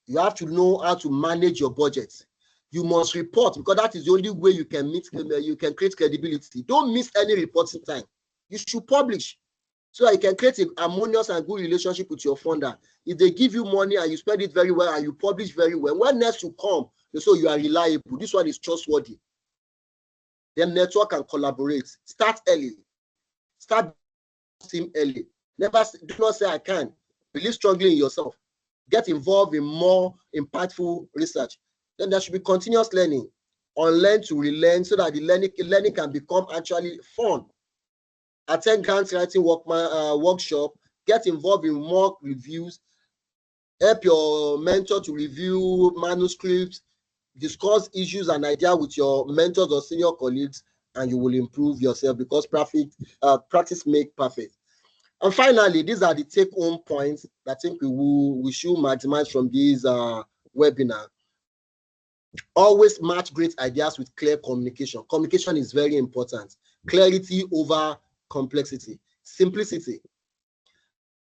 You have to know how to manage your budget. You must report because that is the only way you can create credibility. Don't miss any reporting time. You should publish so that you can create a harmonious and good relationship with your funder. If they give you money and you spend it very well and you publish very well, when next you come, they say you are reliable. This one is trustworthy. Then network and collaborate. Start early. Start team early. Do not say I can. Believe strongly in yourself. Get involved in more impactful research. Then there should be continuous learning. Unlearn to relearn so that the learning can become actually fun. Attend grant writing workshop. Get involved in mock reviews. Help your mentor to review manuscripts. Discuss issues and ideas with your mentors or senior colleagues, and you will improve yourself because practice makes perfect. And finally, these are the take-home points that I think we should maximize from this webinar. Always match great ideas with clear communication. Communication is very important. Clarity over complexity. Simplicity.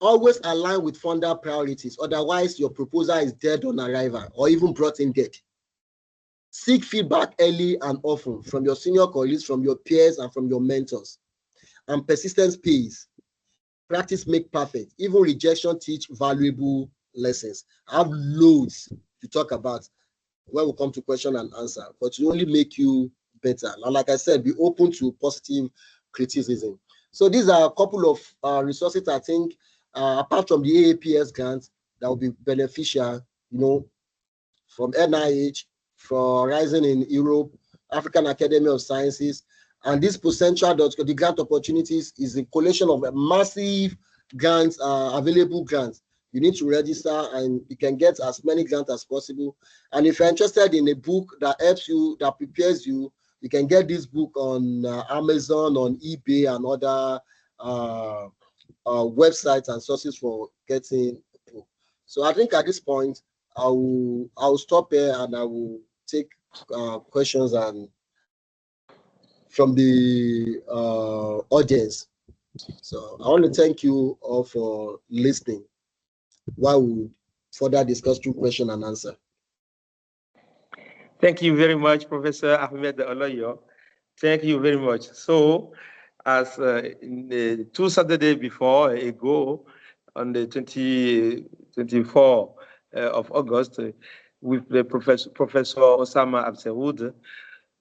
Always align with funder priorities. Otherwise, your proposal is dead on arrival or even brought in dead. Seek feedback early and often from your senior colleagues, from your peers, and from your mentors. And persistence pays. Practice make perfect. Even rejection teach valuable lessons. I have loads to talk about when we come to question and answer, but it will only make you better. better. And like I said, be open to positive criticism. So these are a couple of resources I think, apart from the AAPS grants, that will be beneficial, you know, from NIH, for Horizon in Europe, African Academy of Sciences, and this Potential.com, the grant opportunities is a collection of massive grants, available grants. You need to register and you can get as many grants as possible. And if you're interested in a book that helps you, that prepares you, you can get this book on Amazon, on eBay, and other websites and sources for getting a book. So I think at this point, I'll stop here and I will take questions and from the audience. So I want to thank you all for listening while we further discuss through question and answer. Thank you very much, Professor Ahmed Oloyo. Thank you very much. So, as in 2 Saturdays before ago, on the 24th of August, with the Professor Osama Absewood,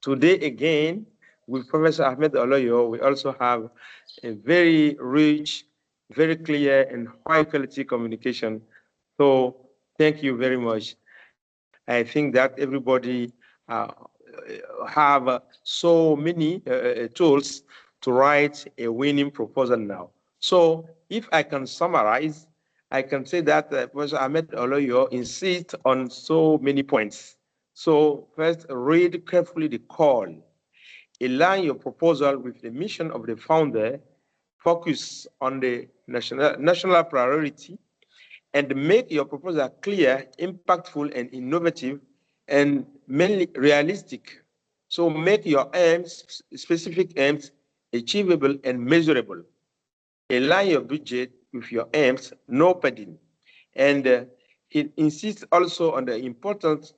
today again, with Professor Ahmed Oloyo, we also have a very rich, very clear, and high-quality communication. So, thank you very much. I think that everybody have so many tools to write a winning proposal now. So if I can summarize, I can say that Professor Ahmed Oloyo insists on so many points. So first, read carefully the call. Align your proposal with the mission of the founder, focus on the national priority, and make your proposal clear, impactful, and innovative, and mainly realistic. So make your aims, specific aims, achievable and measurable. Align your budget with your aims, no padding. And it insists also on the importance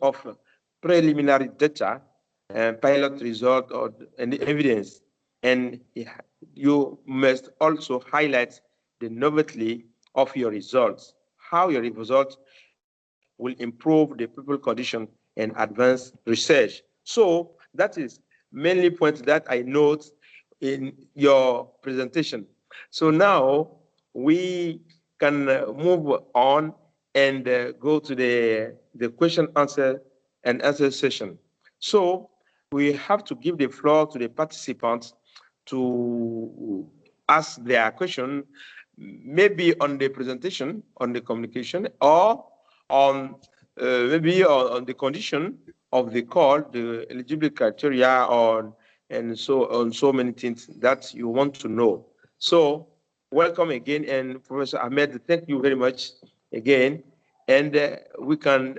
of preliminary data, pilot result, and evidence. And you must also highlight the novelty of your results, how your results will improve the people condition and advance research. So that is mainly points that I note in your presentation. So now we can move on and go to the question answer session. So we have to give the floor to the participants to ask their question, maybe on the presentation, on the communication, or on maybe on the condition of the call, the eligibility criteria, and so many things that you want to know. So welcome again, and Professor Ahmed, thank you very much again. And we can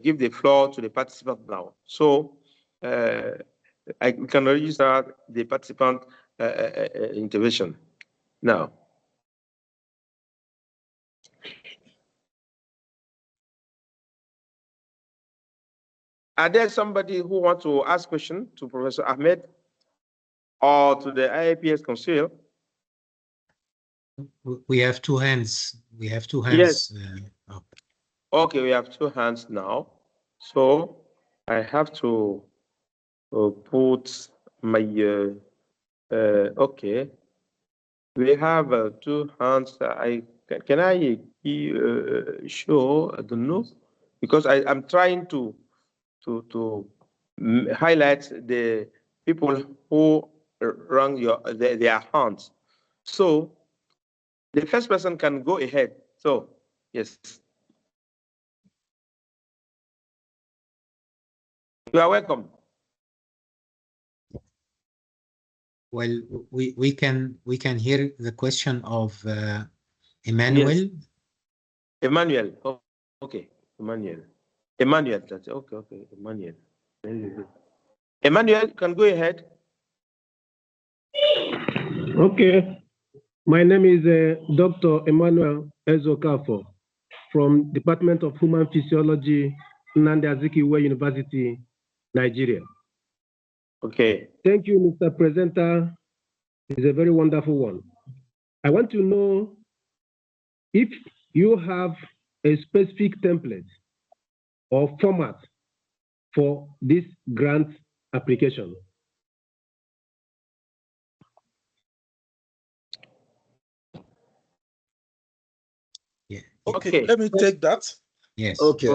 give the floor to the participant now. So we can register the participant intervention now. Are there somebody who wants to ask question to Professor Ahmed or to the AAPS Council? We have 2 hands. We have 2 hands. Yes. Okay, we have 2 hands now. So I have to put my, okay. We have 2 hands. Can I show, I don't know, because I'm trying to highlight the people who rang their hands. So the first person can go ahead. So yes, you are welcome. Well, we can hear the question of Emmanuel. Yes. Emmanuel. Oh, okay, Emmanuel. Emmanuel. That's okay. Okay, Emmanuel. Emmanuel, can go ahead. Okay. My name is Dr. Emmanuel Ezokafo from Department of Human Physiology, Nnamdi Azikiwe University, Nigeria. Okay. Thank you, Mr. Presenter. It's a very wonderful one. I want to know if you have a specific template or format for this grant application. Yeah. Okay, let me take that. Yes. Okay.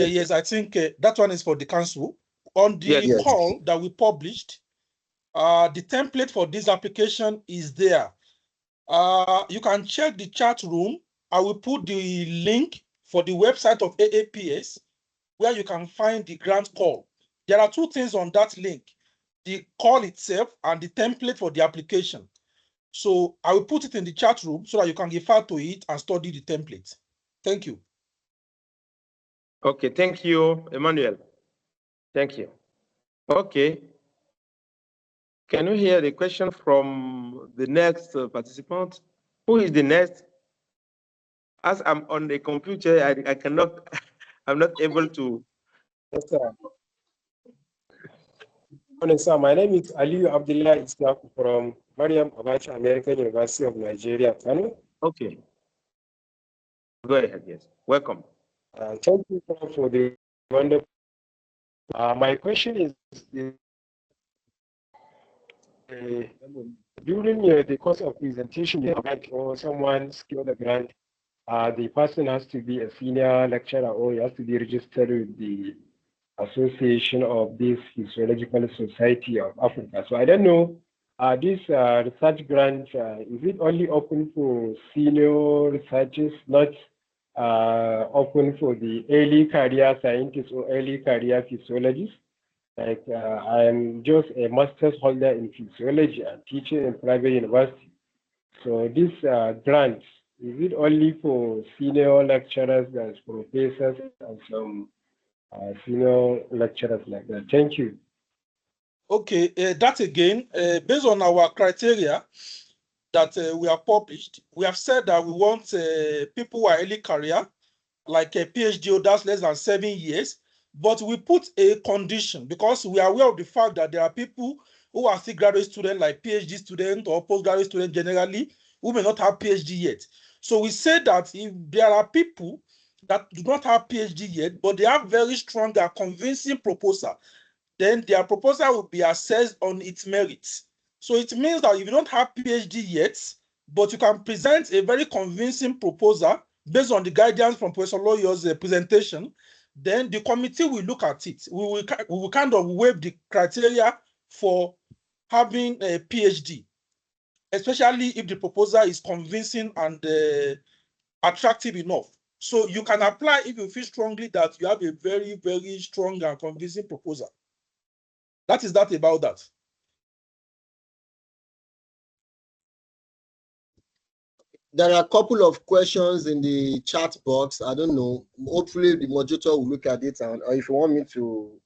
Yes, I think that one is for the council. On the Yes. call that we published, the template for this application is there. You can check the chat room. I will put the link for the website of AAPS where you can find the grant call. There are two things on that link, the call itself and the template for the application. So I will put it in the chat room so that you can refer to it and study the template. Thank you. Okay, thank you, Emmanuel. Thank you. Okay. Can you hear the question from the next participant? Who is the next? As I'm on the computer, I cannot, I'm not able to. Yes, sir. Morning, sir. My name is Aliyu Abdullah Isaac from Mariam Abacha American University of Nigeria, Kano. Okay. Go ahead, yes. Welcome. Thank you for the wonderful. My question is, during the course of presentation, or someone skilled the grant, the person has to be a senior lecturer or he has to be registered with the Association of this Physiological Society of Africa. So I don't know, this research grant, is it only open for senior researchers, not open for the early career scientists or early career physiologists? Like I'm just a master's holder in physiology and teaching in private university. So this grant, is it only for senior lecturers, as professors, and some senior lecturers like that? Thank you. Okay, that again, based on our criteria that we have published, we have said that we want people who are early career, like a PhD holders less than 7 years, but we put a condition because we are aware of the fact that there are people who are still graduate students, like PhD students or postgraduate students generally, who may not have PhD yet. So we say that if there are people that do not have PhD yet, but they have very strong and convincing proposal, then their proposal will be assessed on its merits. So it means that if you don't have PhD yet, but you can present a very convincing proposal based on the guidance from Professor Oloyo's presentation, then the committee will look at it. We will kind of waive the criteria for having a PhD, especially if the proposal is convincing and attractive enough. So you can apply if you feel strongly that you have a very, very strong and convincing proposal. That is that about that. There are a couple of questions in the chat box. I don't know. Hopefully the moderator will look at it, and or if you want me to.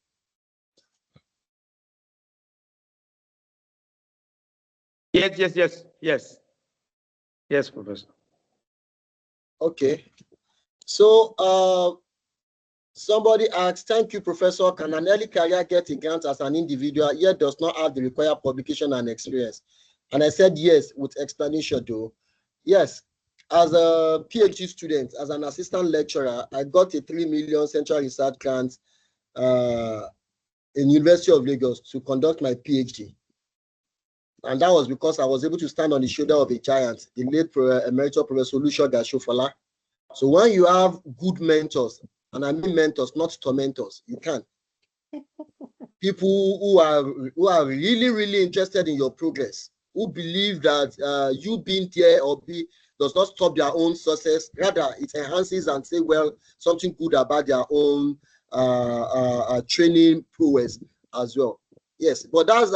Yes, Professor. Okay. So somebody asked, thank you, Professor. Can an early career get a grant as an individual, yet does not have the required publication and experience? And I said yes, with explanation though. Yes, as a PhD student, as an assistant lecturer, I got a 3 million Central Research Grant in University of Lagos to conduct my PhD. And that was because I was able to stand on the shoulder of a giant, the late Emeritus Professor Oloyo Gashofola. So when you have good mentors, and I mean mentors, not tormentors, you can. People who are really, really interested in your progress, who believe that you being there or does not stop their own success, rather it enhances and say, well, something good about their own training prowess as well. Yes, but that's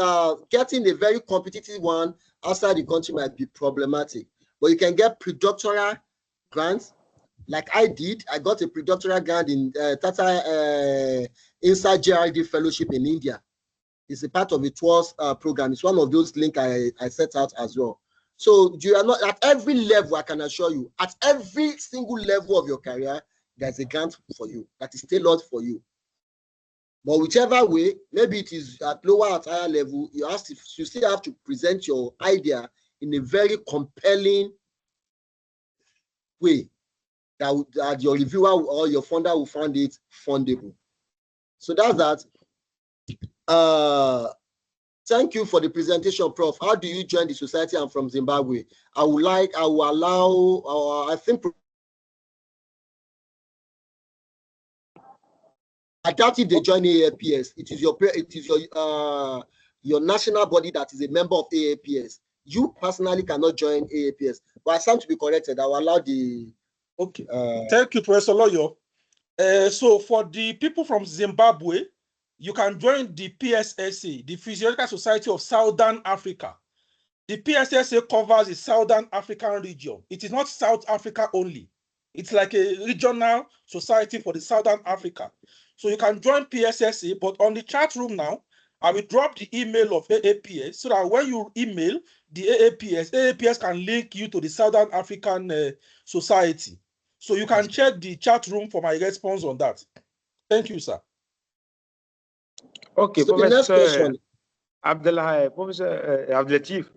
getting a very competitive one outside the country might be problematic. But you can get predoctoral grants, like I did. I got a predoctoral grant in Tata Inside JRD Fellowship in India. It's a part of the TWAS program. It's one of those links I set out as well. So you are not at every level, I can assure you, at every single level of your career, there's a grant for you that is tailored for you. But whichever way, maybe it is at lower, at higher level, you still have to present your idea in a very compelling way that your reviewer or your funder will find it fundable. So that's that. Thank you for the presentation, Prof. How do you join the society? I'm from Zimbabwe. I will allow, I think, I doubt if they join AAPS. It is your national body that is a member of AAPS. You personally cannot join AAPS. But I stand to be corrected. I will allow the. Okay. Thank you, Professor Oloyo. So for the people from Zimbabwe, you can join the PSSA, the Physiological Society of Southern Africa. The PSSA covers the Southern African region. It is not South Africa only. It's like a regional society for the Southern Africa. So you can join PSSA, but on the chat room now, I will drop the email of AAPS so that when you email the AAPS can link you to the Southern African Society. So you can check the chat room for my response on that. Thank you, sir. Okay, So Professor Abdulatif,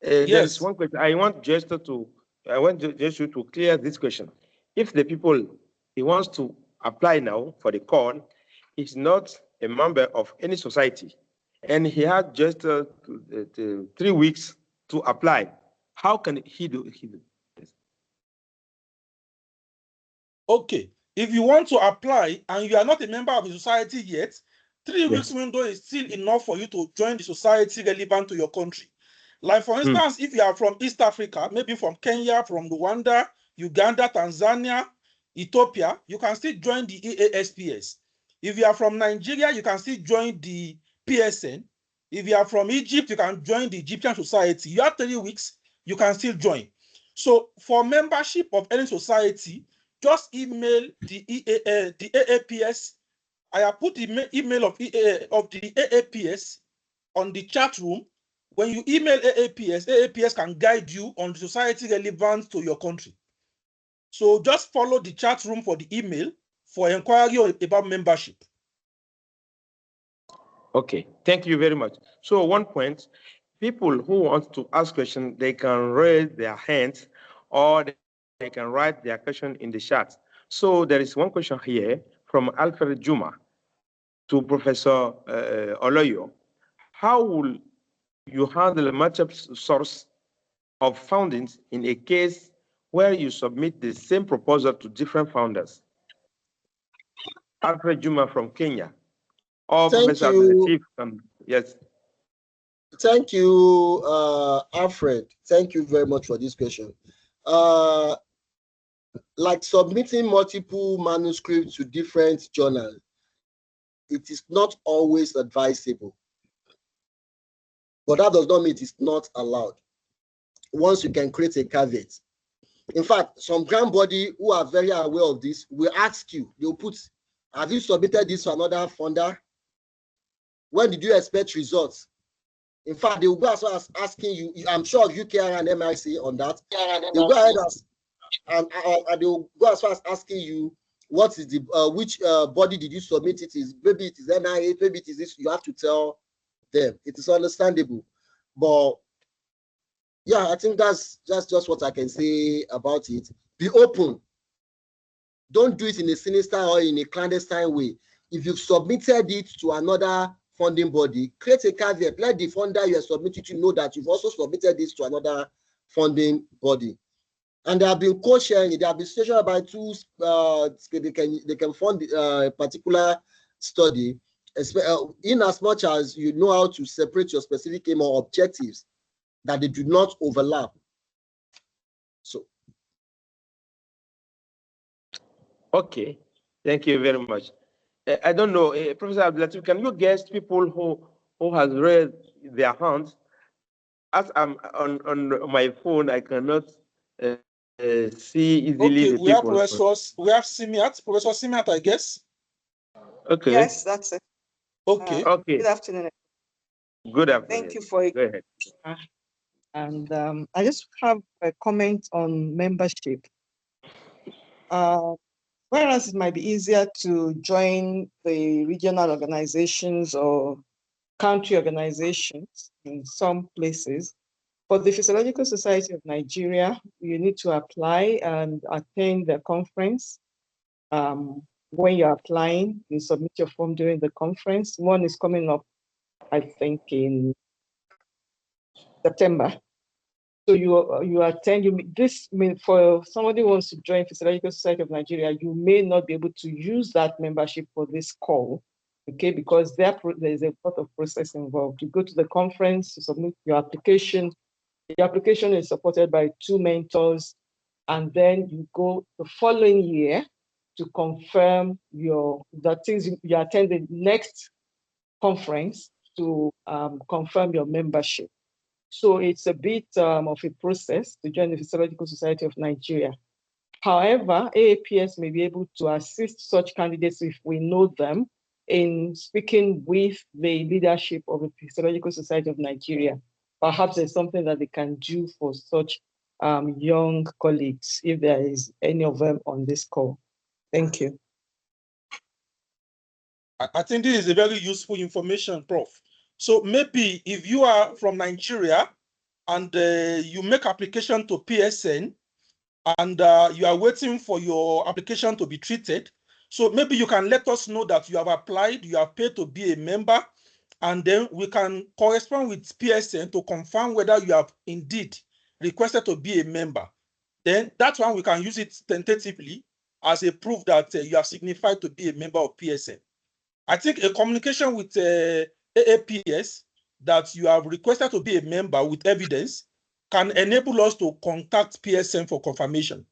Yes. there is one question. I want just to clear this question. If the people he wants to apply now for the call is not a member of any society, and he had just 3 weeks to apply, how can he do this? Okay, if you want to apply and you are not a member of the society yet, 3 weeks window is still enough for you to join the society relevant to your country. Like for instance, if you are from East Africa, maybe from Kenya, from Rwanda, Uganda, Tanzania, Ethiopia, you can still join the EASPS. If you are from Nigeria, you can still join the PSN. If you are from Egypt, you can join the Egyptian society. You have 3 weeks, you can still join. So for membership of any society, just email the AAPS. I have put the email of the AAPS on the chat room. When you email AAPS can guide you on the society relevant to your country. So just follow the chat room for the email for inquiry about membership. Okay, thank you very much. So one point, people who want to ask questions, they can raise their hands or they can write their question in the chat. So there is one question here from Alfred Juma to Professor Oloyo. How will you handle multiple source of foundings in a case where you submit the same proposal to different founders? Alfred Juma from Kenya. Or Professor Abdulatif. Yes. Thank you, Alfred. Thank you very much for this question. Like submitting multiple manuscripts to different journals, it is not always advisable. But that does not mean it is not allowed. Once you can create a caveat. In fact, some grant body who are very aware of this will ask you, they'll put, have you submitted this to another funder? When did you expect results? In fact, they will go as far as asking you, I'm sure UKR and MIC on that. They'll go ahead and they will go as far as asking you, what is the, which body did you submit it is? Maybe it is NIA, maybe it is this, you have to tell them. It is understandable. But yeah, I think that's just what I can say about it. Be open. Don't do it in a sinister or in a clandestine way. If you've submitted it to another funding body, create a caveat. Let the funder you are submitting to know that you've also submitted this to another funding body. And there have been co-sharing. There have been situations by two, they can fund a particular study, in as much as you know how to separate your specific aim or objectives, that they do not overlap. So. Okay, thank you very much. I don't know, Professor Abdulatif, can you guess people who has raised their hands? As I'm on my phone, I cannot see easily the we have people. we have Simiat, Professor Simiat, I guess. Okay. Yes, that's it. Okay. Okay. Good afternoon. Good afternoon. Thank you for it. Go ahead. And I just have a comment on membership. Whereas it might be easier to join the regional organizations or country organizations in some places, for the Physiological Society of Nigeria, you need to apply and attend the conference. When you're applying, you submit your form during the conference. One is coming up I think in September. So you attend. For somebody who wants to join Physiological Society of Nigeria, you may not be able to use that membership for this call, okay? Because there is a lot of process involved. You go to the conference, you submit your application. The application is supported by 2 mentors, and then you go the following year to confirm you attend the next conference to confirm your membership. So it's a bit of a process to join the Physiological Society of Nigeria. However, AAPS may be able to assist such candidates if we know them in speaking with the leadership of the Physiological Society of Nigeria. Perhaps there's something that they can do for such young colleagues, if there is any of them on this call. Thank you. I think this is a very useful information, Prof. So maybe if you are from Nigeria and you make application to PSN and you are waiting for your application to be treated, so maybe you can let us know that you have applied, you have paid to be a member, and then we can correspond with PSN to confirm whether you have indeed requested to be a member. Then that one we can use it tentatively as a proof that you have signified to be a member of PSN. I think a communication with AAPS that you have requested to be a member with evidence can enable us to contact PSN for confirmation.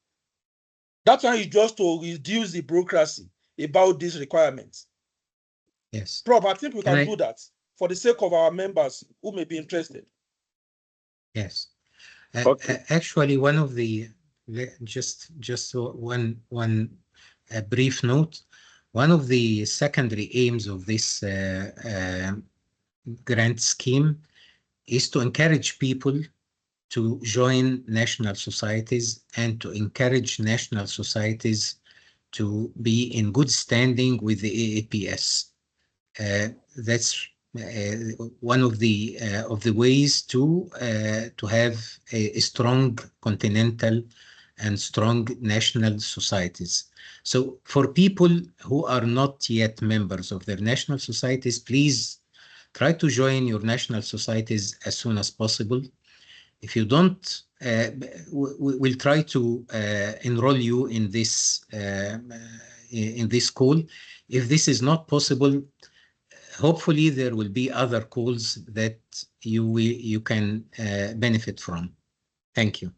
That one is just to reduce the bureaucracy about these requirements. Yes. Prof, I think we can do that for the sake of our members who may be interested. Yes. Okay. Actually, one of the just one brief note. One of the secondary aims of this grant scheme is to encourage people to join national societies and to encourage national societies to be in good standing with the AAPS. That's one of the ways to have a strong continental and strong national societies. So for people who are not yet members of their national societies, please try to join your national societies as soon as possible. If you don't, we'll try to enroll you in this call. If this is not possible, hopefully there will be other calls that you can benefit from. Thank you.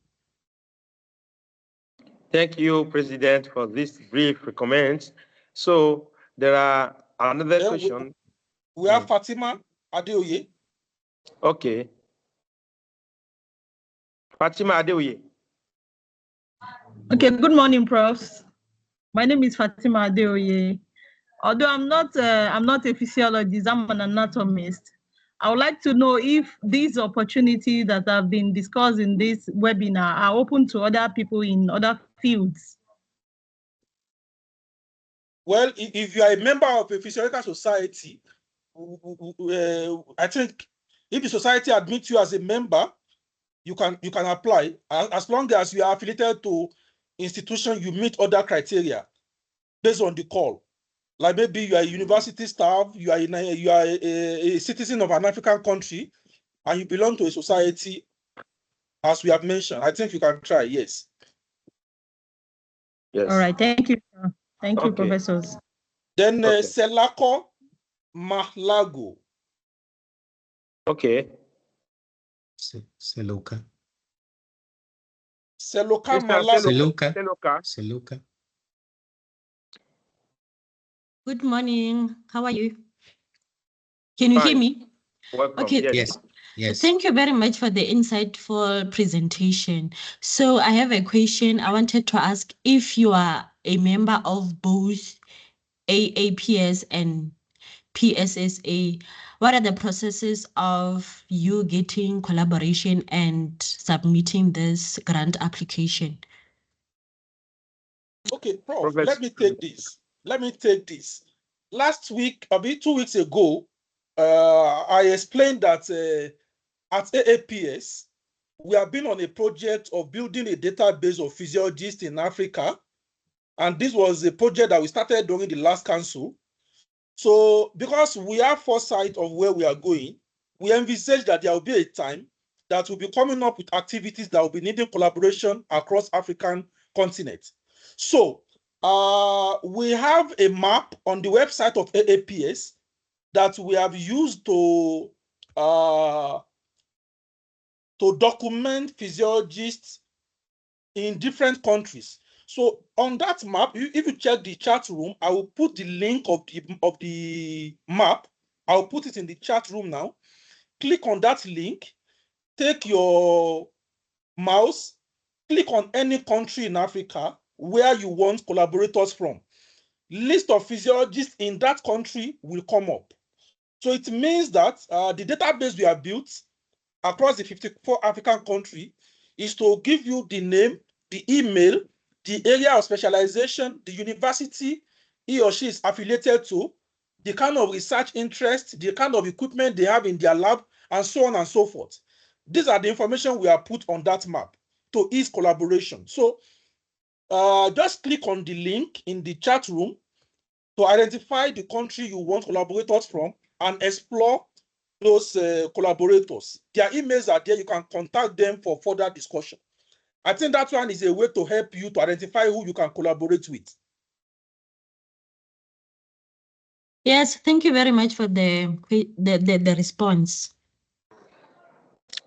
Thank you, President, for this brief comments. So there are another question. We have Fatima Adeoye. Okay. Fatima Adeoye. Okay, good morning, Profs. My name is Fatima Adeoye. Although I'm not a physiologist, I'm an anatomist. I would like to know if these opportunities that have been discussed in this webinar are open to other people in other fields. Well, if you are a member of a physiological society, I think if the society admits you as a member, you can apply as long as you are affiliated to institution, you meet other criteria based on the call. Like maybe you are a university staff, you are a citizen of an African country, and you belong to a society, as we have mentioned. I think you can try, yes. Yes. All right, thank you. Thank you, professors. Then Selako Mahlago. Okay. Seluka. Seluka Mahlago. Seluka. Good morning. How are you? Can you hear me? Welcome. Okay. Yes. Yes. Thank you very much for the insightful presentation. So I have a question. I wanted to ask if you are a member of both AAPS and PSSA, what are the processes of you getting collaboration and submitting this grant application? Okay, Prof, let me take this. Last week, a bit 2 weeks ago, I explained that at AAPS, we have been on a project of building a database of physiologists in Africa. And this was a project that we started during the last council. So because we have foresight of where we are going, we envisage that there will be a time that will be coming up with activities that will be needing collaboration across African continent. So we have a map on the website of AAPS that we have used to document physiologists in different countries. So on that map, if you check the chat room, I will put the link of the map. I'll put it in the chat room now. Click on that link, take your mouse, click on any country in Africa where you want collaborators from. List of physiologists in that country will come up. So it means that the database we have built across the 54 African countries is to give you the name, the email, the area of specialization, the university he or she is affiliated to, the kind of research interest, the kind of equipment they have in their lab, and so on and so forth. These are the information we have put on that map to ease collaboration. So just click on the link in the chat room to identify the country you want collaborators from and explore those collaborators. Their emails are there. You can contact them for further discussion. I think that one is a way to help you to identify who you can collaborate with. Yes, thank you very much for the response.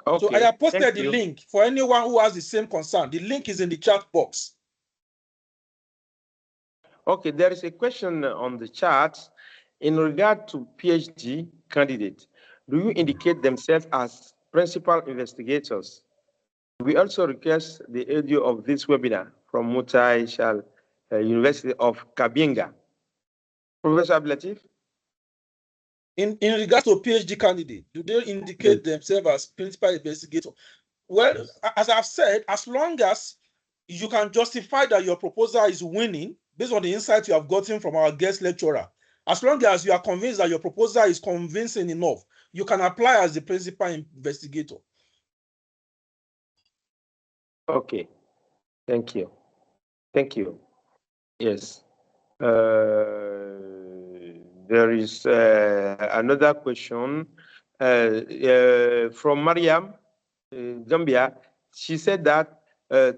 Okay, so I have posted the link for anyone who has the same concern. The link is in the chat box. Okay, there is a question on the chat in regard to PhD candidates. Do you indicate themselves as principal investigators? We also request the audio of this webinar from Mutai Shal University of Kabinga. Professor Ablatif? In regards to PhD candidate, do they indicate themselves as principal investigator? Well, as I've said, as long as you can justify that your proposal is winning based on the insight you have gotten from our guest lecturer, as long as you are convinced that your proposal is convincing enough, you can apply as the principal investigator. Okay, thank you. Thank you. Yes. There is another question from Mariam, Gambia. She said that,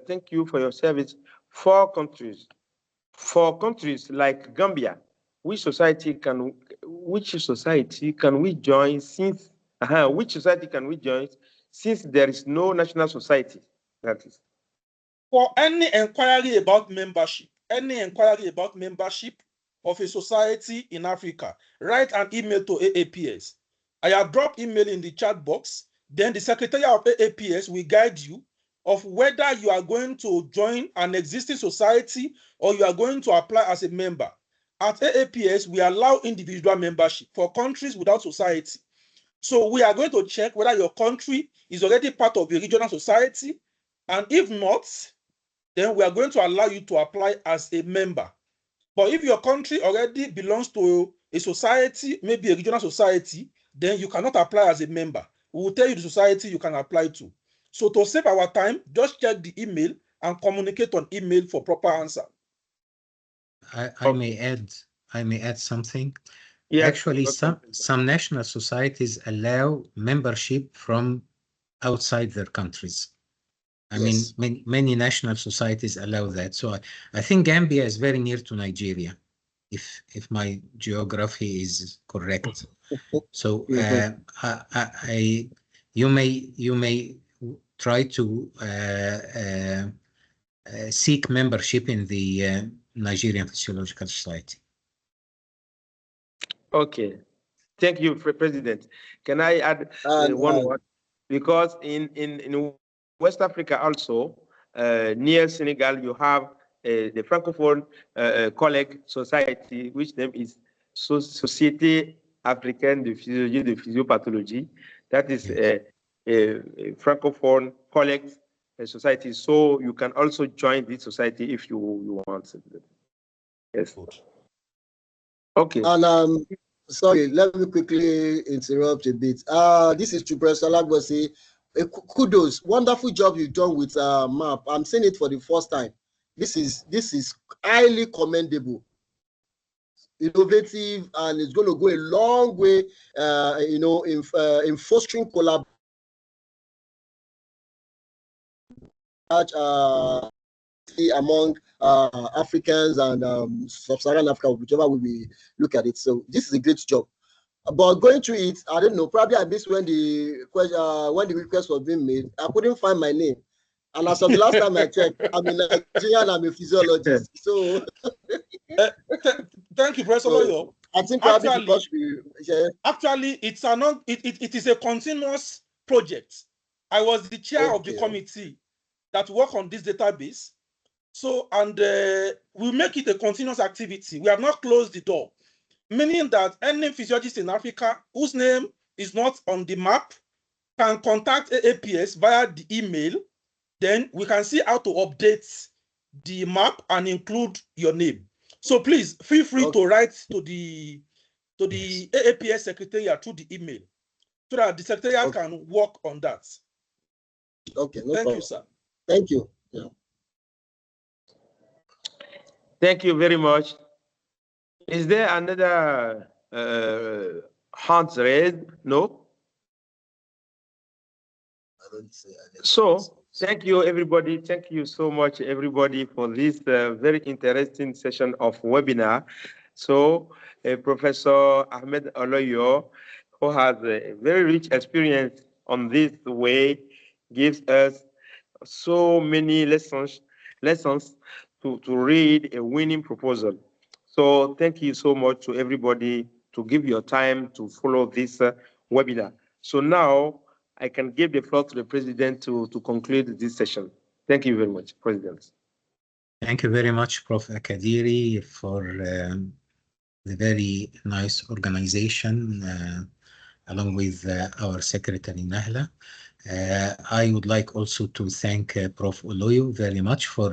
thank you for your service. For countries like Gambia, which society can we join since there is no national society? That is. For any inquiry about membership of a society in Africa, write an email to AAPS. I have dropped email in the chat box. Then the secretary of AAPS will guide you of whether you are going to join an existing society or you are going to apply as a member. At AAPS, we allow individual membership for countries without society. So we are going to check whether your country is already part of a regional society, and if not, then we are going to allow you to apply as a member. But if your country already belongs to a society, maybe a regional society, then you cannot apply as a member. We will tell you the society you can apply to. So to save our time, just check the email and communicate on email for proper answer. I may add something. Yes, actually, some national societies allow membership from outside their countries. I mean, many national societies allow that. So I think Gambia is very near to Nigeria, if my geography is correct. So you may try to seek membership in the Nigerian Physiological Society. Okay, thank you, President. Can I add one word? Because in West Africa also, near Senegal, you have the Francophone colleague society, which name is Société Africaine de Physiologie de Physiopathologie. That is a Francophone colleague society. So you can also join this society if you want. Yes. Okay. And sorry, let me quickly interrupt a bit. This is to Professor Lagbosi. Kudos, wonderful job you've done with MAP. I'm saying it for the first time. This is highly commendable. innovative, and it's going to go a long way, in fostering collaboration among Africans and sub-Saharan Africa, whichever way we look at it. So this is a great job. But going through it, I don't know. Probably I missed when the request was being made. I couldn't find my name, and as of the last time I checked, I'm a Nigerian. I'm a physiologist. So thank you, Professor Oloyo. I think probably actually, it is a continuous project. I was the chair of the committee that work on this database. So, and we make it a continuous activity. We have not closed the door, meaning that any physiologist in Africa whose name is not on the map can contact AAPS via the email. Then we can see how to update the map and include your name. So please feel free to write to the AAPS secretariat through the email so that the secretariat can work on that. Okay, no Thank problem. you, sir. Thank you. Yeah. Thank you very much. Is there another hand raised? No? So, thank you, everybody. Thank you so much, everybody, for this very interesting session of webinar. So, Professor Ahmed Oloyo, who has a very rich experience on this way, gives us so many lessons to read a winning proposal. So thank you so much to everybody to give your time to follow this webinar. So now I can give the floor to the President to conclude this session. Thank you very much, President. Thank you very much, Prof. Akadiri, for the very nice organization, along with our Secretary Nahla. I would like also to thank Prof. Oloyo very much for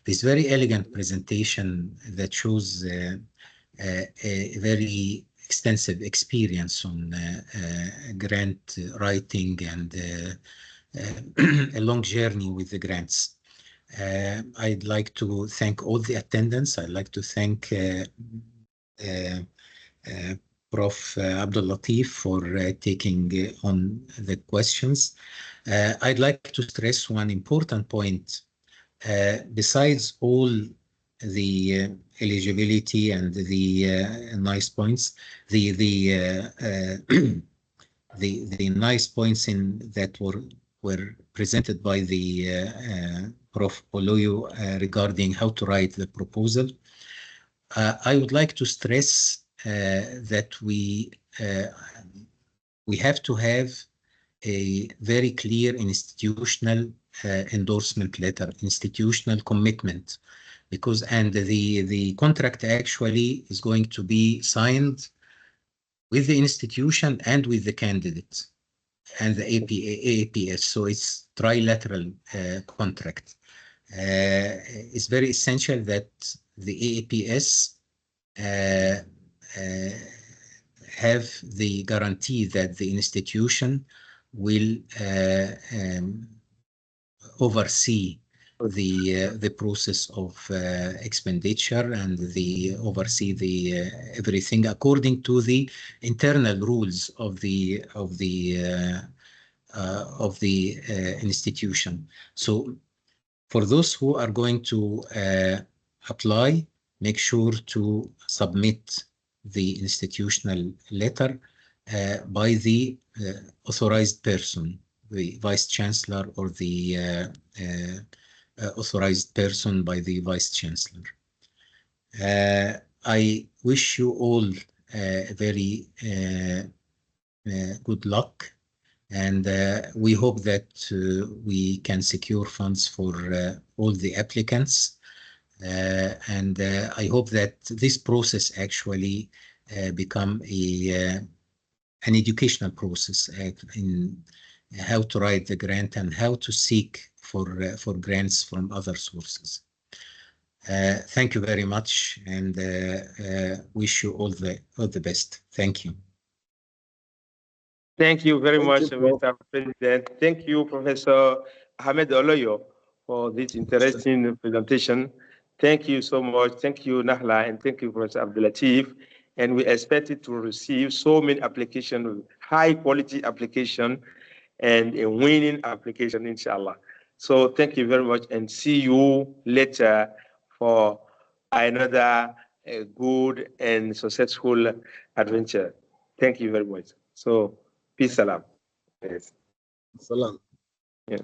this very elegant presentation that shows a very extensive experience on grant writing and a long journey with the grants. I'd like to thank all the attendants. I'd like to thank Prof. Abdul Latif for taking on the questions. I'd like to stress one important point. Besides all the eligibility and the nice points, the nice points in that were presented by the Prof. Oloyo regarding how to write the proposal. I would like to stress that we have to have a very clear institutional endorsement letter, institutional commitment, because the contract actually is going to be signed with the institution and with the candidate and the AAPS. So it's trilateral contract. It's very essential that the AAPS have the guarantee that the institution will oversee the process of expenditure and oversee the everything according to the internal rules of the institution. So for those who are going to apply, make sure to submit the institutional letter by the authorized person, the Vice Chancellor or the authorized person by the Vice Chancellor. I wish you all very good luck, and we hope that we can secure funds for all the applicants. And I hope that this process actually become an educational process in how to write the grant and how to seek for grants from other sources. Thank you very much, and wish you all the best. Thank you. Thank you very much, Mr. President. Thank you, Professor Ahmed Oloyo, for this interesting presentation. Thank you so much. Thank you, Nahla, and thank you, Professor Abdulatif. And we expected to receive so many applications, high quality application, and a winning application, inshallah. So thank you very much, and see you later for another good and successful adventure. Thank you very much. So peace, salam. Yes. Salam. Yeah.